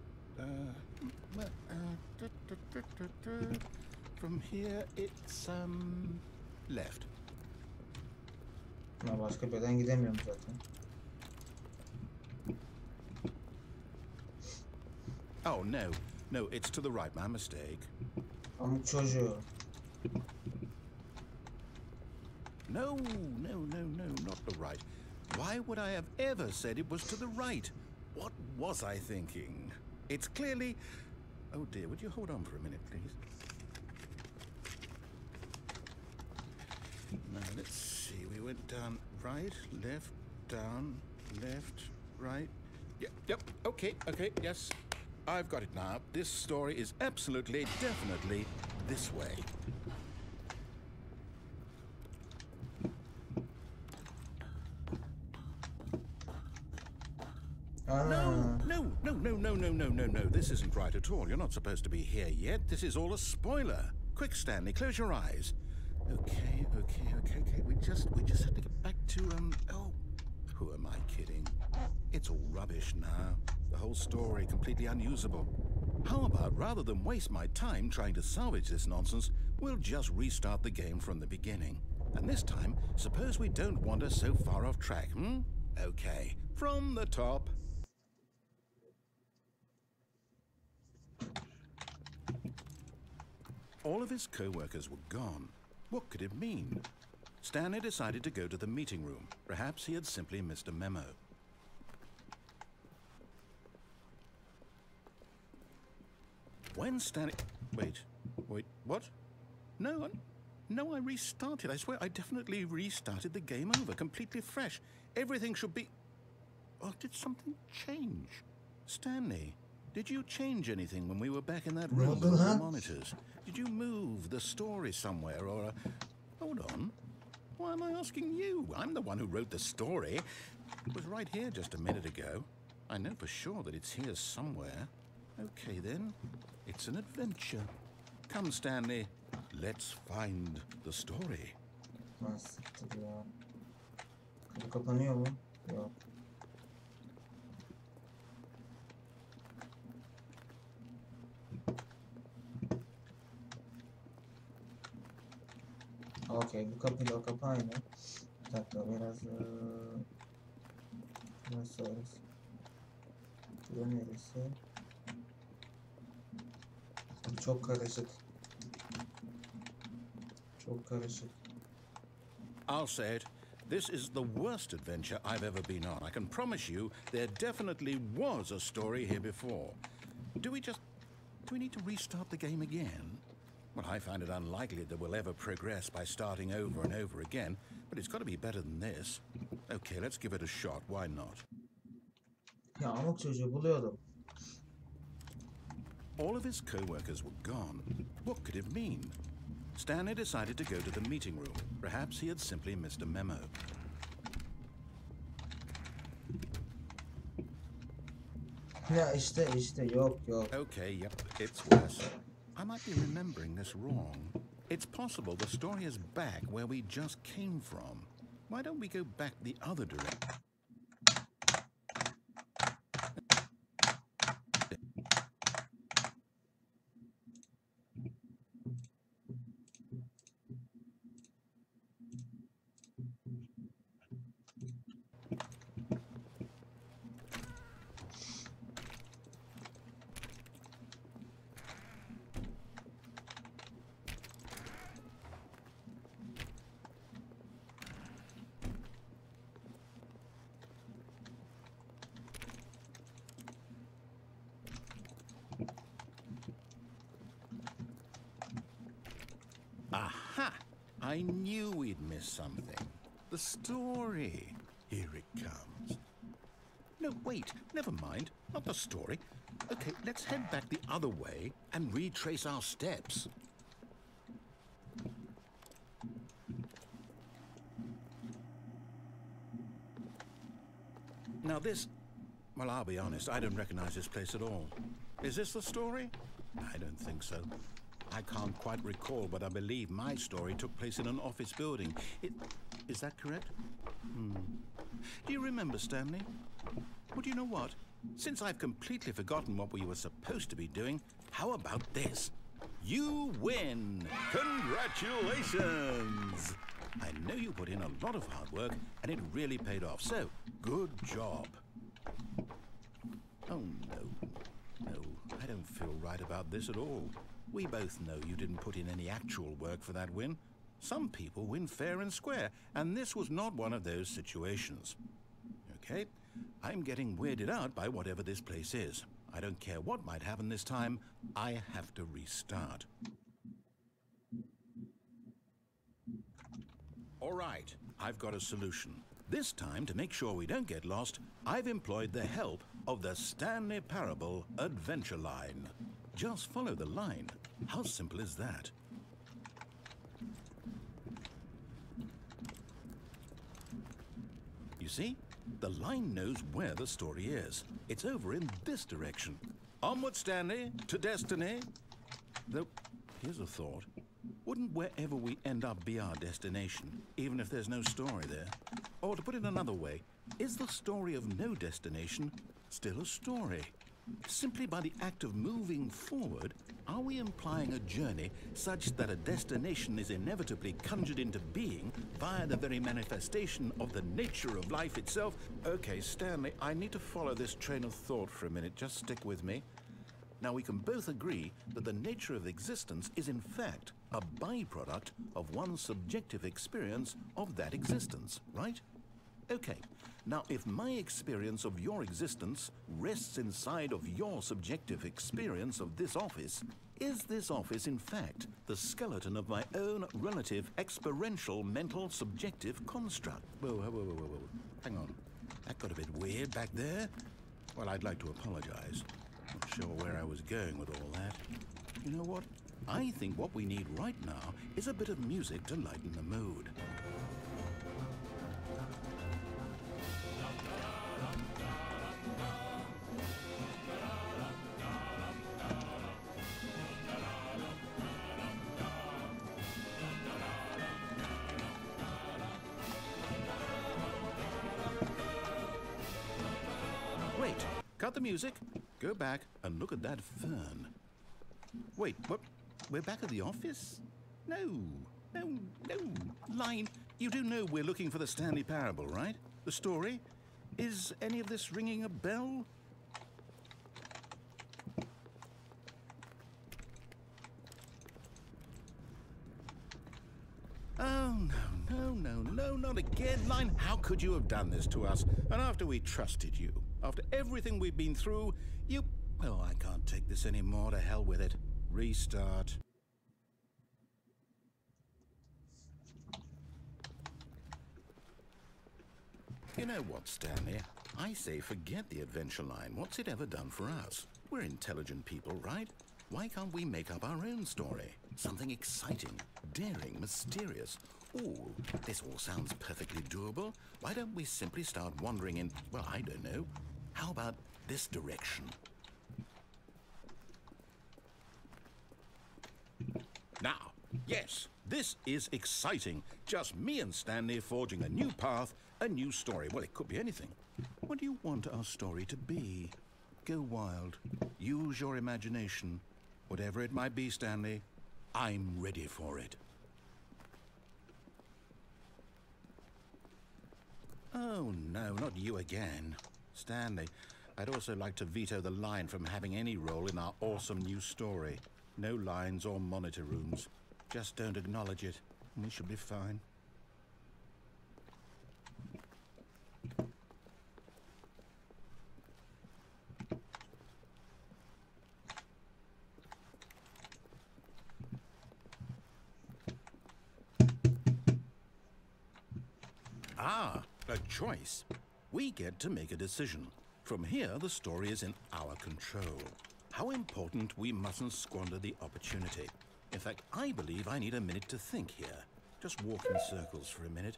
from here it's, left. Ben başka bir yerden gidemiyorum zaten. Oh, no. No, it's to the right. My mistake. Amık çocuğu. No, not the right. Why would I have ever said it was to the right? What was I thinking? It's clearly... Oh dear, would you hold on for a minute, please? Now, let's see. We went down right, left, down, left, right. Yep, okay, yes. I've got it now. This story is absolutely, definitely this way. No. This isn't right at all. You're not supposed to be here yet. This is all a spoiler. Quick, Stanley, close your eyes. Okay. We just have to get back to, oh, who am I kidding? It's all rubbish now. The whole story completely unusable. How about, rather than waste my time trying to salvage this nonsense, we'll just restart the game from the beginning. And this time, suppose we don't wander so far off track, hmm? Okay, from the top. All of his co-workers were gone. What could it mean? Stanley decided to go to the meeting room. Perhaps he had simply missed a memo. When Stanley... Wait, what? No, I restarted. I swear I definitely restarted the game over, completely fresh. Everything should be... Oh, did something change? Stanley, did you change anything when we were back in that room with the monitors? Did you move the story somewhere or... Hold on. Why am I asking you? I'm the one who wrote the story. It was right here just a minute ago. I know for sure that it's here somewhere. Okay, then. It's an adventure. Come, Stanley. Let's find the story. Nasıl ya? Kapı kapanıyor mu? Yok. Okey, bu kapıyla o kapı aynı. Bir dakika, biraz... Nasıl orası? Bu neresi? Çok karışık. Çok karışık. I'll say it. This is the worst adventure I've ever been on. I can promise you there definitely was a story here before. Do we need to restart the game again? Well, I find it unlikely that we'll ever progress by starting over and over again, but it's got to be better than this. Okay, let's give it a shot. Why not? Ya amık çocuğu buluyordum. All of his co-workers were gone. What could it mean? Stanley decided to go to the meeting room. Perhaps he had simply missed a memo. Ya işte yok. Okay, yep, it's worse. I might be remembering this wrong. It's possible the story is back where we just came from. Why don't we go back the other direction? Aha! I knew we'd missed something. The story. Here it comes. No, wait, never mind. Not the story. Okay, let's head back the other way and retrace our steps. Now this... Well, I'll be honest, I don't recognize this place at all. Is this the story? I don't think so. I can't quite recall, but I believe my story took place in an office building. Is that correct? Do you remember, Stanley? Well, do you know what? Since I've completely forgotten what we were supposed to be doing, how about this? You win! Congratulations! I know you put in a lot of hard work, and it really paid off, so good job. Oh, no. I I don't feel right about this at all. We both know you didn't put in any actual work for that win. Some people win fair and square, and this was not one of those situations. Okay, I'm getting weirded out by whatever this place is. I don't care what might happen this time, I have to restart. All right, I've got a solution. This time, to make sure we don't get lost, I've employed the help of the Stanley Parable adventure line. Just follow the line. How simple is that? You see? The line knows where the story is. It's over in this direction. Onward, Stanley, to destiny. Though, here's a thought. Wouldn't wherever we end up be our destination, even if there's no story there? Or to put it another way, is the story of no destination still a story? Simply by the act of moving forward, are we implying a journey such that a destination is inevitably conjured into being via the very manifestation of the nature of life itself? Okay, Stanley, I need to follow this train of thought for a minute. Just stick with me. Now, we can both agree that the nature of existence is in fact a byproduct of one's subjective experience of that existence, right? Okay, now if my experience of your existence rests inside of your subjective experience of this office, is this office in fact the skeleton of my own relative experiential mental subjective construct? Whoa. Hang on, that got a bit weird back there. Well, I'd like to apologize. Not sure where I was going with all that. You know what? I think what we need right now is a bit of music to lighten the mood. Wait, cut the music. Go back and look at that fern. Wait, what? We're back at the office? No. Line, you do know we're looking for the Stanley Parable, right? The story? Is any of this ringing a bell? Oh, no, not again, Line. How could you have done this to us? And after we trusted you, after everything we've been through, you... Oh, I can't take this anymore. To hell with it. Restart. You know what, Stanley? I say forget the adventure line. What's it ever done for us? We're intelligent people, right? Why can't we make up our own story? Something exciting, daring, mysterious. Ooh, this all sounds perfectly doable. Why don't we simply start wandering in, well, I don't know. How about this direction? Now, yes, this is exciting. Just me and Stanley forging a new path, a new story. Well, it could be anything. What do you want our story to be? Go wild. Use your imagination. Whatever it might be, Stanley, I'm ready for it. Oh, no, not you again. Stanley, I'd also like to veto the line from having any role in our awesome new story. No lines or monitor rooms. Just don't acknowledge it, and we should be fine. Ah, a choice. We get to make a decision. From here, the story is in our control. How important we mustn't squander the opportunity. In fact, I believe I need a minute to think here. Just walk in circles for a minute.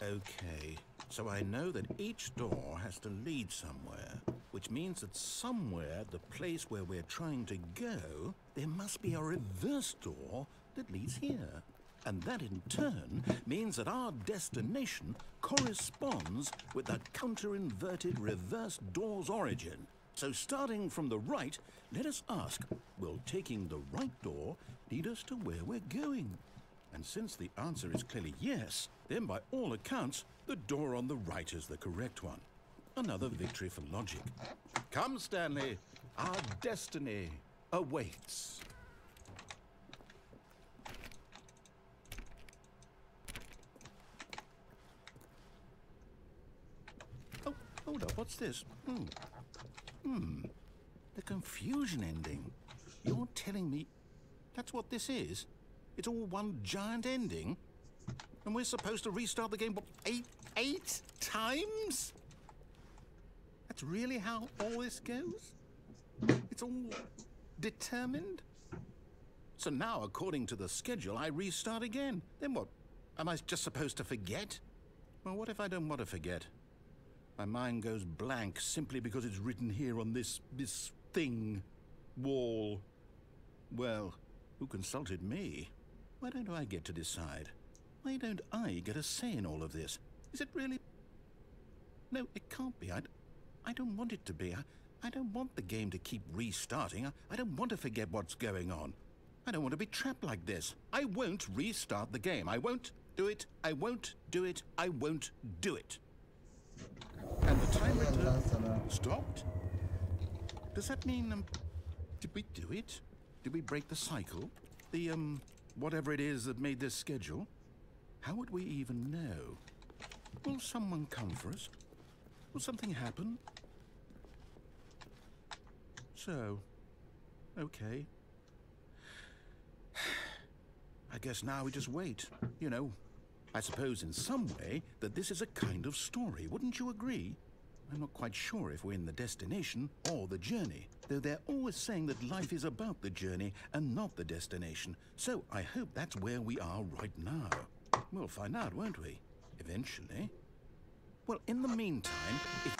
Okay, so I know that each door has to lead somewhere, which means that somewhere, the place where we're trying to go, there must be a reverse door that leads here. And that in turn means that our destination corresponds with the counter-inverted reverse door's origin. So starting from the right, let us ask, will taking the right door lead us to where we're going? And since the answer is clearly yes, then by all accounts, the door on the right is the correct one. Another victory for logic. Come, Stanley, Our destiny awaits. Oh, hold up, what's this? The confusion ending. You're telling me that's what this is? It's all one giant ending? And we're supposed to restart the game, what, eight times? That's really how all this goes? It's all determined? So now, according to the schedule, I restart again. Then what? Am I just supposed to forget? Well, what if I don't want to forget? My mind goes blank simply because it's written here on this thing, wall. Well, who consulted me? Why don't I get to decide? Why don't I get a say in all of this? Is it really? No, it can't be. I don't want it to be. I don't want the game to keep restarting. I don't want to forget what's going on. I don't want to be trapped like this. I won't restart the game. I won't do it. I won't do it. I won't do it. And the timer stopped? Does that mean, did we do it? Did we break the cycle? The, whatever it is that made this schedule? How would we even know? Will someone come for us? Will something happen? So, okay. I guess now we just wait. You know, I suppose in some way that this is a kind of story, wouldn't you agree? I'm not quite sure if we're in the destination or the journey, though they're always saying that life is about the journey and not the destination. So I hope that's where we are right now. We'll find out, won't we? Eventually. Well, in the meantime, if...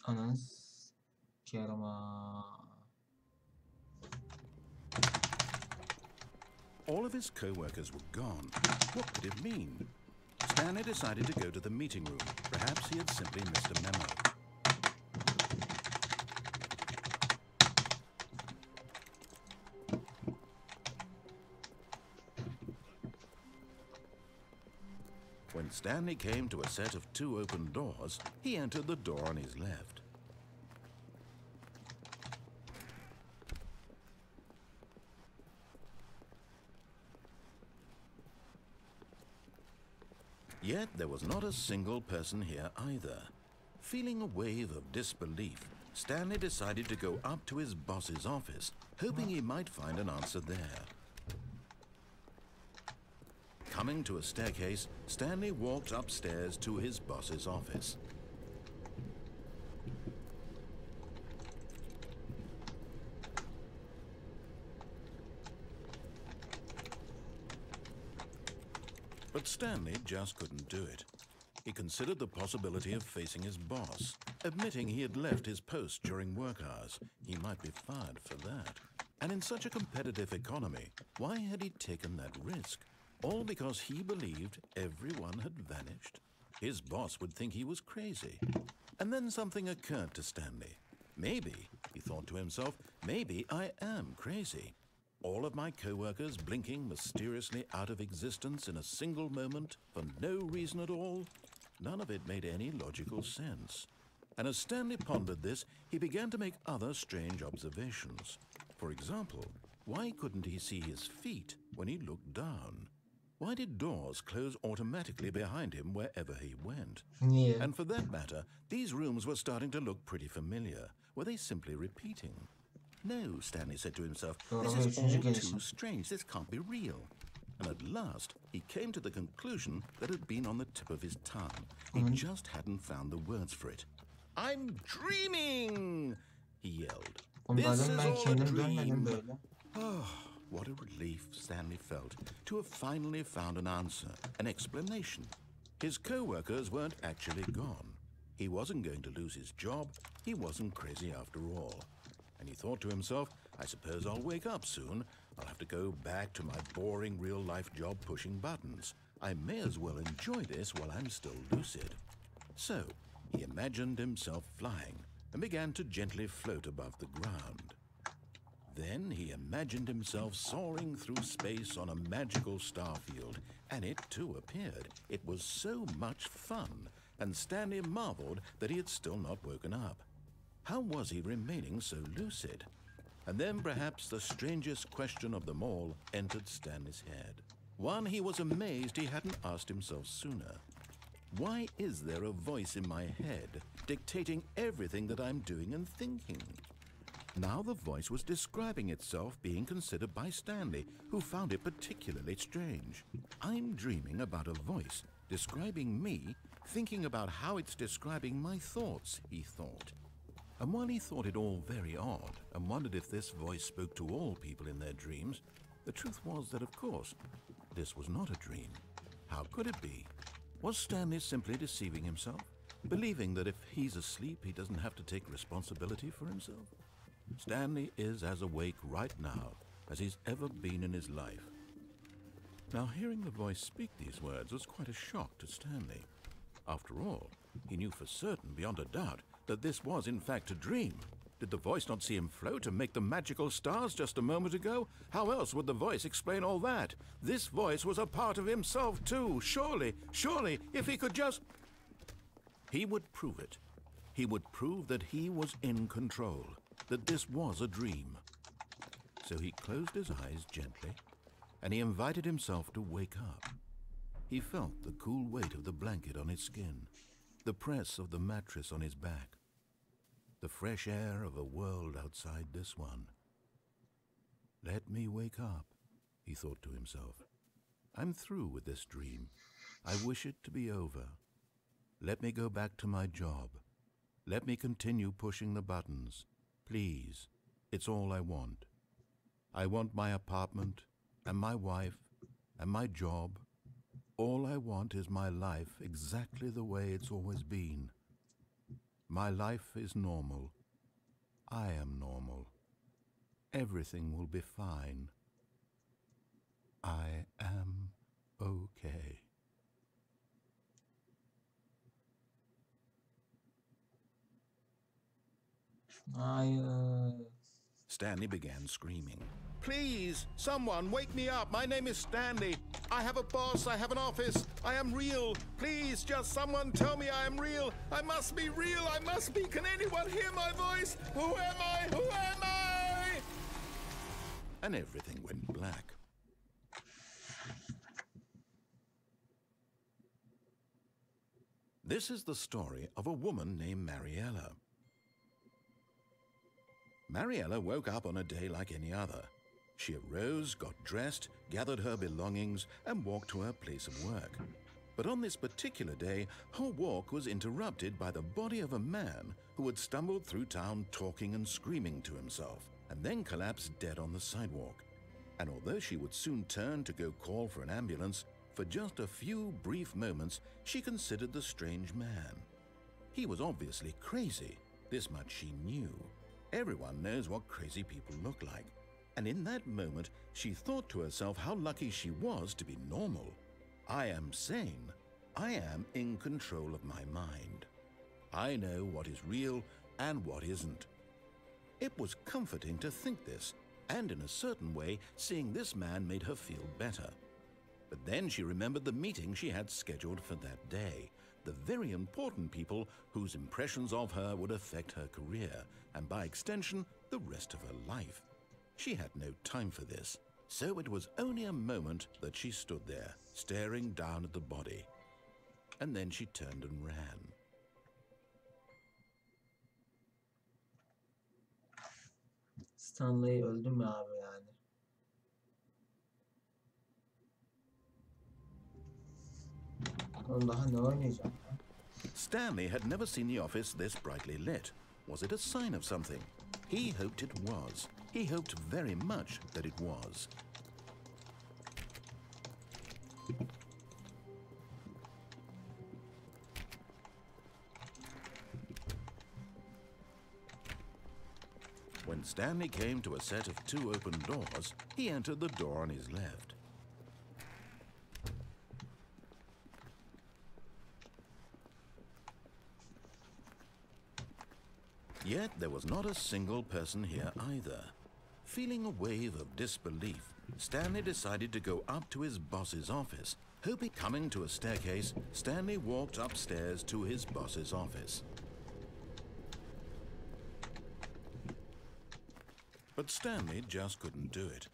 Anas. Kerama. All of his co-workers were gone. What could it mean? Stanley decided to go to the meeting room. Perhaps he had simply missed a memo. When Stanley came to a set of 2 open doors, he entered the door on his left. Yet there was not a single person here either. Feeling a wave of disbelief, Stanley decided to go up to his boss's office, hoping he might find an answer there. Coming to a staircase, Stanley walked upstairs to his boss's office. But Stanley just couldn't do it. He considered the possibility of facing his boss, admitting he had left his post during work hours. He might be fired for that. And in such a competitive economy, why had he taken that risk? All because he believed everyone had vanished? His boss would think he was crazy. And then something occurred to Stanley. Maybe, he thought to himself, maybe I am crazy. All of my co-workers blinking mysteriously out of existence in a single moment for no reason at all? None of it made any logical sense. And as Stanley pondered this, he began to make other strange observations. For example, why couldn't he see his feet when he looked down? Why did doors close automatically behind him wherever he went? Yeah. And for that matter, these rooms were starting to look pretty familiar. Were they simply repeating? No, Stanley said to himself, this is all too strange. This can't be real. And at last, he came to the conclusion that had been on the tip of his tongue. He just hadn't found the words for it. I'm dreaming, he yelled. This is all a dream. Oh, what a relief Stanley felt to have finally found an answer, an explanation. His co-workers weren't actually gone. He wasn't going to lose his job. He wasn't crazy after all. And he thought to himself, I suppose I'll wake up soon. I'll have to go back to my boring real-life job pushing buttons. I may as well enjoy this while I'm still lucid. So, he imagined himself flying and began to gently float above the ground. Then he imagined himself soaring through space on a magical starfield, and it too appeared. It was so much fun, and Stanley marveled that he had still not woken up. How was he remaining so lucid? And then perhaps the strangest question of them all entered Stanley's head. One he was amazed he hadn't asked himself sooner. Why is there a voice in my head dictating everything that I'm doing and thinking? Now the voice was describing itself being considered by Stanley, who found it particularly strange. I'm dreaming about a voice describing me, thinking about how it's describing my thoughts, he thought. And while he thought it all very odd and wondered if this voice spoke to all people in their dreams, the truth was that, of course, this was not a dream. How could it be? Was Stanley simply deceiving himself, believing that if he's asleep, he doesn't have to take responsibility for himself? Stanley is as awake right now as he's ever been in his life. Now, hearing the voice speak these words was quite a shock to Stanley. After all, he knew for certain, beyond a doubt, that this was in fact a dream. Did the voice not see him float and make the magical stars just a moment ago? How else would the voice explain all that? This voice was a part of himself too. Surely, if he could just... He would prove it. He would prove that he was in control, that this was a dream. So he closed his eyes gently, and he invited himself to wake up. He felt the cool weight of the blanket on his skin, the press of the mattress on his back, the fresh air of a world outside this one. Let me wake up, he thought to himself. I'm through with this dream. I wish it to be over. Let me go back to my job. Let me continue pushing the buttons. Please, it's all I want. I want my apartment and my wife and my job. All I want is my life exactly the way it's always been. My life is normal. I am normal. Everything will be fine. I am okay. Stanley began screaming. Please, someone, wake me up. My name is Stanley. I have a boss. I have an office. I am real. Please, just someone tell me I am real. I must be real. I must be. Can anyone hear my voice? Who am I? Who am I? And everything went black. This is the story of a woman named Mariella. Mariella woke up on a day like any other. She arose, got dressed, gathered her belongings, and walked to her place of work. But on this particular day, her walk was interrupted by the body of a man who had stumbled through town talking and screaming to himself, and then collapsed dead on the sidewalk. And although she would soon turn to go call for an ambulance, for just a few brief moments she considered the strange man. He was obviously crazy, this much she knew. Everyone knows what crazy people look like. And in that moment, she thought to herself how lucky she was to be normal. I am sane. I am in control of my mind. I know what is real and what isn't. It was comforting to think this, and in a certain way, seeing this man made her feel better. But then she remembered the meeting she had scheduled for that day, the very important people whose impressions of her would affect her career, and by extension, the rest of her life. She had no time for this, so it was only a moment that she stood there, staring down at the body. And then she turned and ran. Stanley öldü mü abi yani? Oğlum daha ne oynayacağım? Stanley had never seen the office this brightly lit. Was it a sign of something? He hoped it was. He hoped very much that it was. When Stanley came to a set of 2 open doors, he entered the door on his left. Yet there was not a single person here either. Feeling a wave of disbelief, Stanley decided to go up to his boss's office. Hoping coming to a staircase, Stanley walked upstairs to his boss's office. But Stanley just couldn't do it.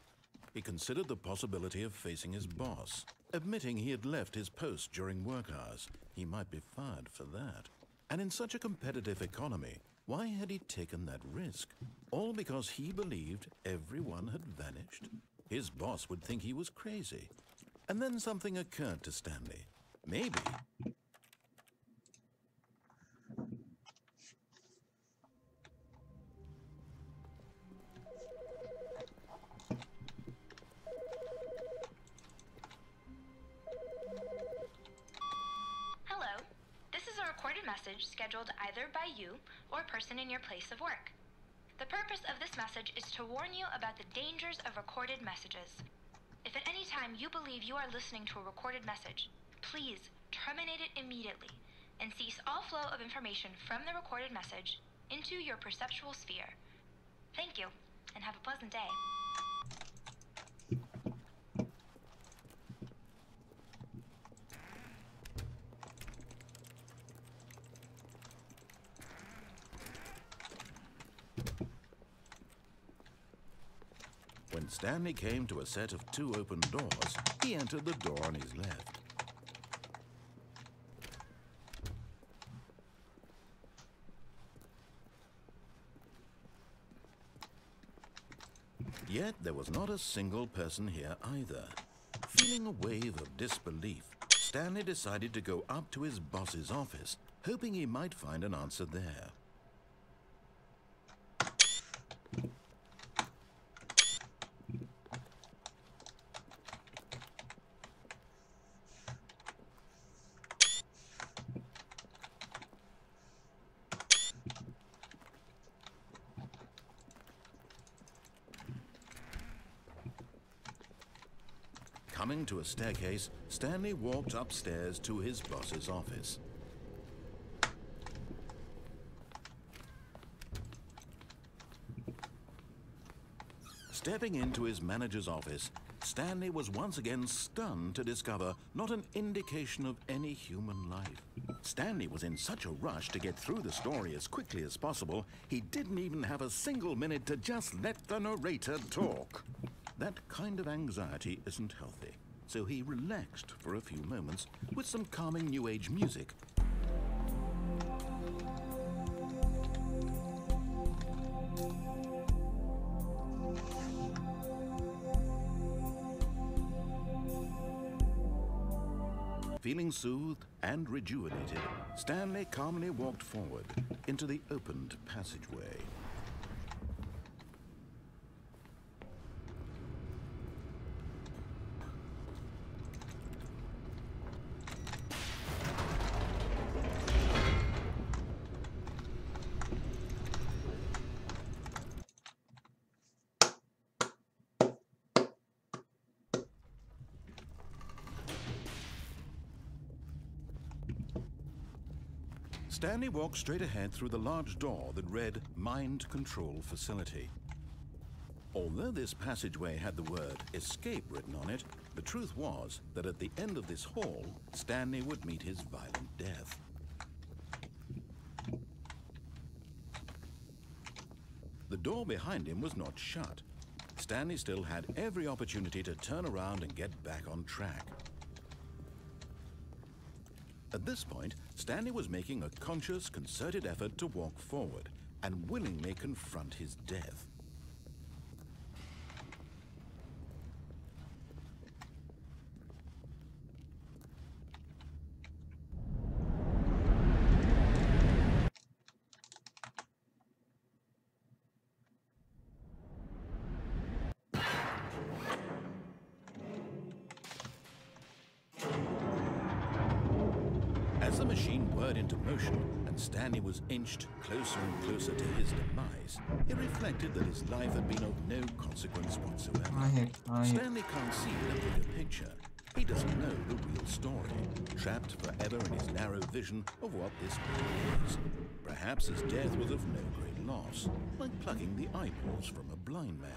He considered the possibility of facing his boss, admitting he had left his post during work hours. He might be fired for that. And in such a competitive economy, why had he taken that risk? All because he believed everyone had vanished? His boss would think he was crazy. And then something occurred to Stanley. Maybe... Hello. This is a recorded message scheduled either by you or a person in your place of work. The purpose of this message is to warn you about the dangers of recorded messages. If at any time you believe you are listening to a recorded message, please terminate it immediately and cease all flow of information from the recorded message into your perceptual sphere. Thank you, and have a pleasant day. When Stanley came to a set of 2 open doors, he entered the door on his left. Yet there was not a single person here either. Feeling a wave of disbelief, Stanley decided to go up to his boss's office, hoping he might find an answer there. Coming to a staircase, Stanley walked upstairs to his boss's office. Stepping into his manager's office, Stanley was once again stunned to discover not an indication of any human life. Stanley was in such a rush to get through the story as quickly as possible, he didn't even have a single minute to just let the narrator talk. That kind of anxiety isn't healthy, so he relaxed for a few moments with some calming New Age music. Feeling soothed and rejuvenated, Stanley calmly walked forward into the opened passageway. Stanley walked straight ahead through the large door that read Mind Control Facility. Although this passageway had the word escape written on it, the truth was that at the end of this hall, Stanley would meet his violent death. The door behind him was not shut. Stanley still had every opportunity to turn around and get back on track. At this point, Stanley was making a conscious, concerted effort to walk forward and willingly confront his death. As the machine whirred into motion and Stanley was inched closer and closer to his demise, he reflected that his life had been of no consequence whatsoever. Stanley can't see the bigger picture. He doesn't know the real story, trapped forever in his narrow vision of what this world is. Perhaps his death was of no great loss, like plucking the eyeballs from a blind man.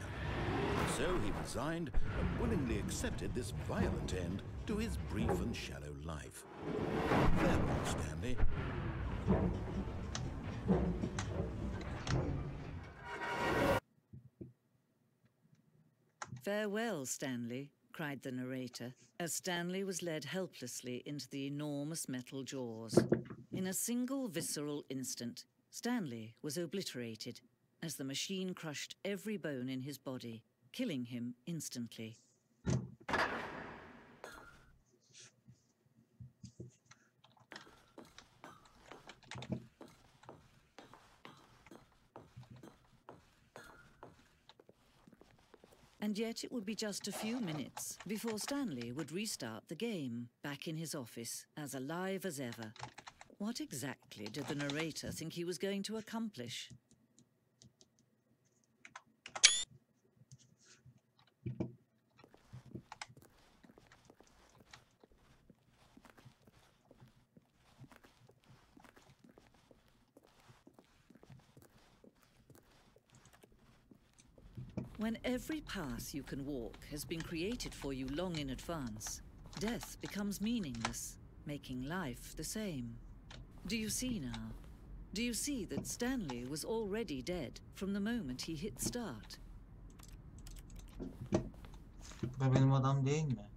And so he resigned and willingly accepted this violent end to his brief and shallow life. Farewell, Stanley. Farewell, Stanley, cried the narrator, as Stanley was led helplessly into the enormous metal jaws. In a single visceral instant, Stanley was obliterated as the machine crushed every bone in his body, killing him instantly. And yet it would be just a few minutes before Stanley would restart the game, back in his office, as alive as ever. What exactly did the narrator think he was going to accomplish? When every path you can walk has been created for you long in advance, death becomes meaningless, making life the same. Do you see now? Do you see that Stanley was already dead from the moment he hit start? Bu da benim adam değil mi?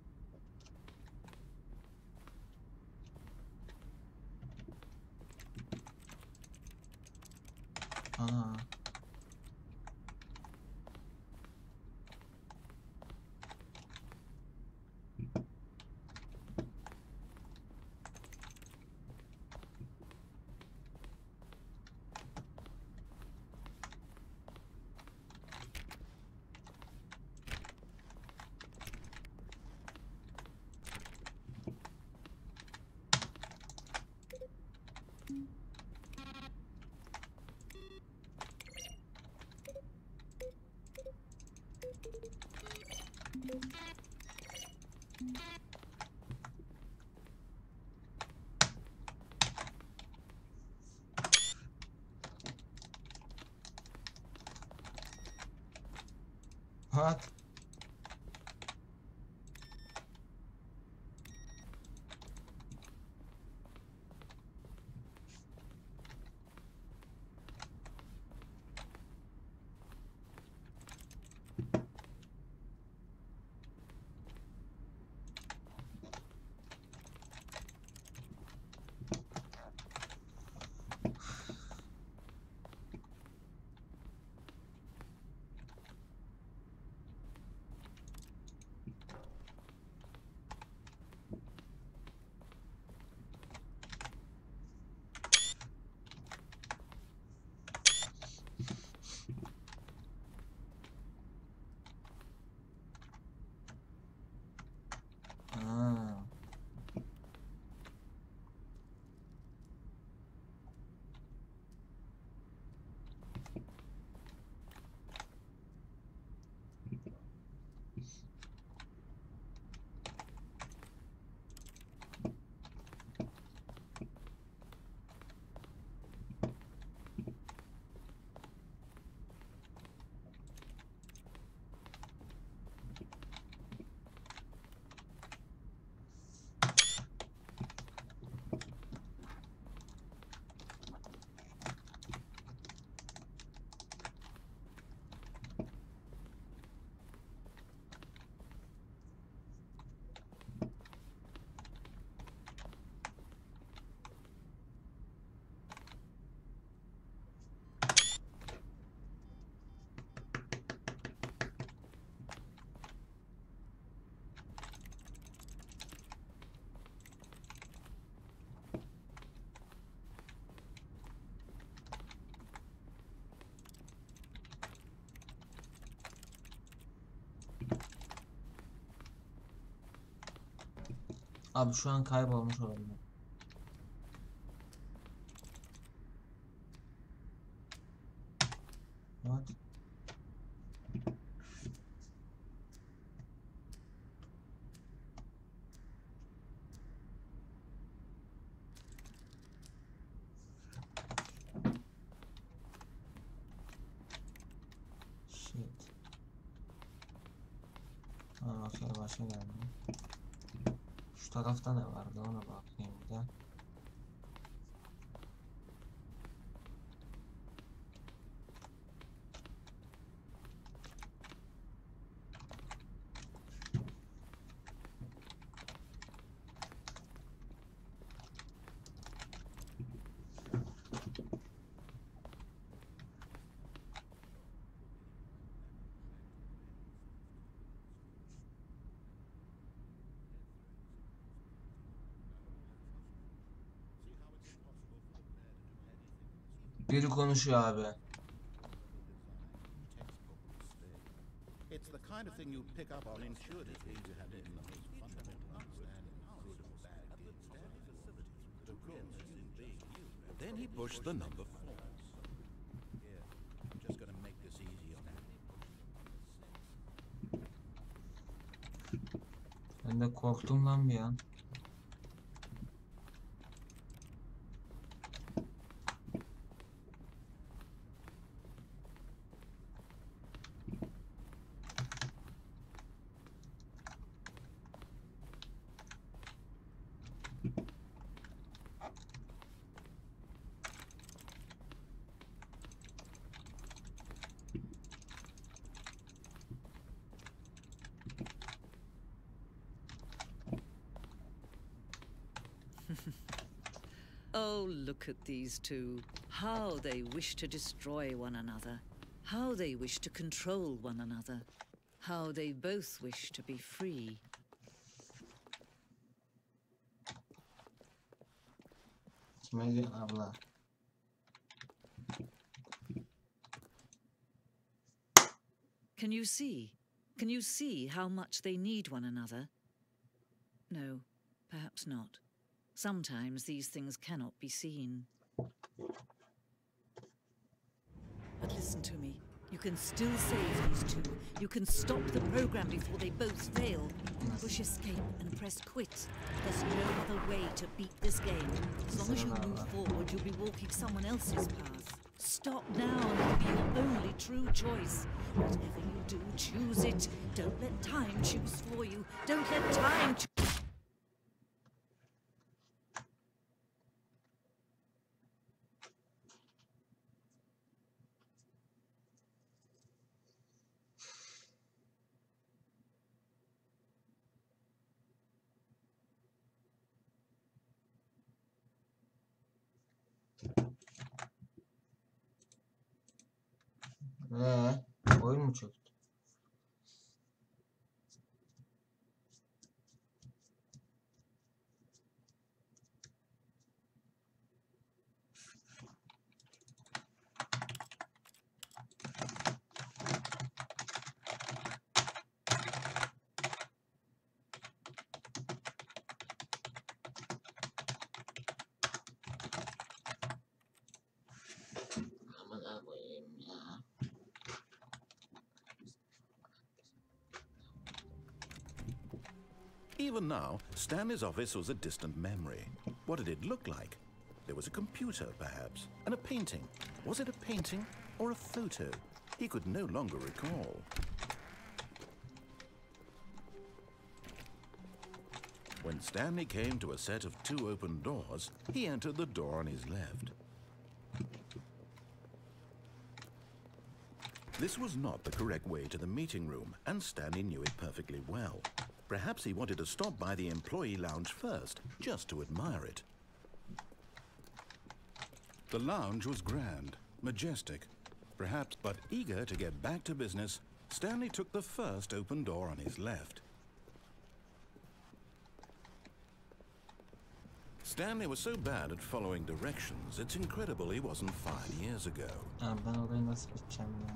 Ana. What? Aa. Abi şu an kaybolmuş olabilir. What? Shit. Aa, okey, başa geldi. Şu tarafta ne vardı ona bakayım bir de. Biri konuşuyor abi. It's the kind of thing you pick up on intuitively to have it in the most fundamental understanding of good or bad games. But of course, then he pushed the number 4. Here, I'm just gonna make this easy on you. Ben de korktum lan bir an. Oh, look at these two. How they wish to destroy one another. How they wish to control one another. How they both wish to be free. Kime diyor abla? Can you see? Can you see how much they need one another? No, perhaps not. Sometimes these things cannot be seen. But listen to me. You can still save these two. You can stop the program before they both fail. Push escape and press quit. There's no other way to beat this game. As long as you move forward, you'll be walking someone else's path. Stop now and it'll be your only true choice. Whatever you do, choose it. Don't let time choose for you. Don't let time choose. Oyun mu çöktü? Aman koyayım ya. Even now, Stanley's office was a distant memory. What did it look like? There was a computer, perhaps, and a painting. Was it a painting or a photo? He could no longer recall. When Stanley came to a set of 2 open doors, he entered the door on his left. This was not the correct way to the meeting room, and Stanley knew it perfectly well. Perhaps he wanted to stop by the employee lounge first, just to admire it. The lounge was grand, majestic, perhaps, but Eager to get back to business, Stanley took the first open door on his left. Stanley was so bad at following directions, it's incredible he wasn't 5 years ago. Ben orayı nasıl gideceğim ya?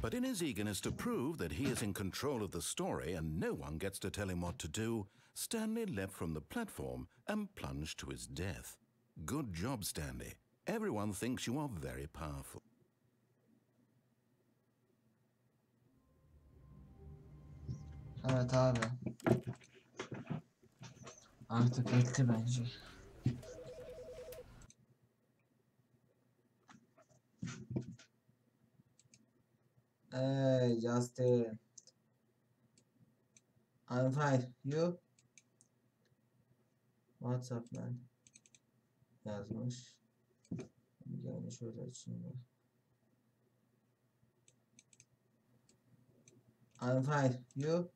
But in his eagerness to prove that he is in control of the story and no one gets to tell him what to do, Stanley leapt from the platform and plunged to his death. Good job, Stanley. Everyone thinks you are very powerful. Evet abi. Artık yetti bence. Hey Justin. I'm fine. You? What's up man? Yazmış. Yani şöyle açayım. I'm fine. You?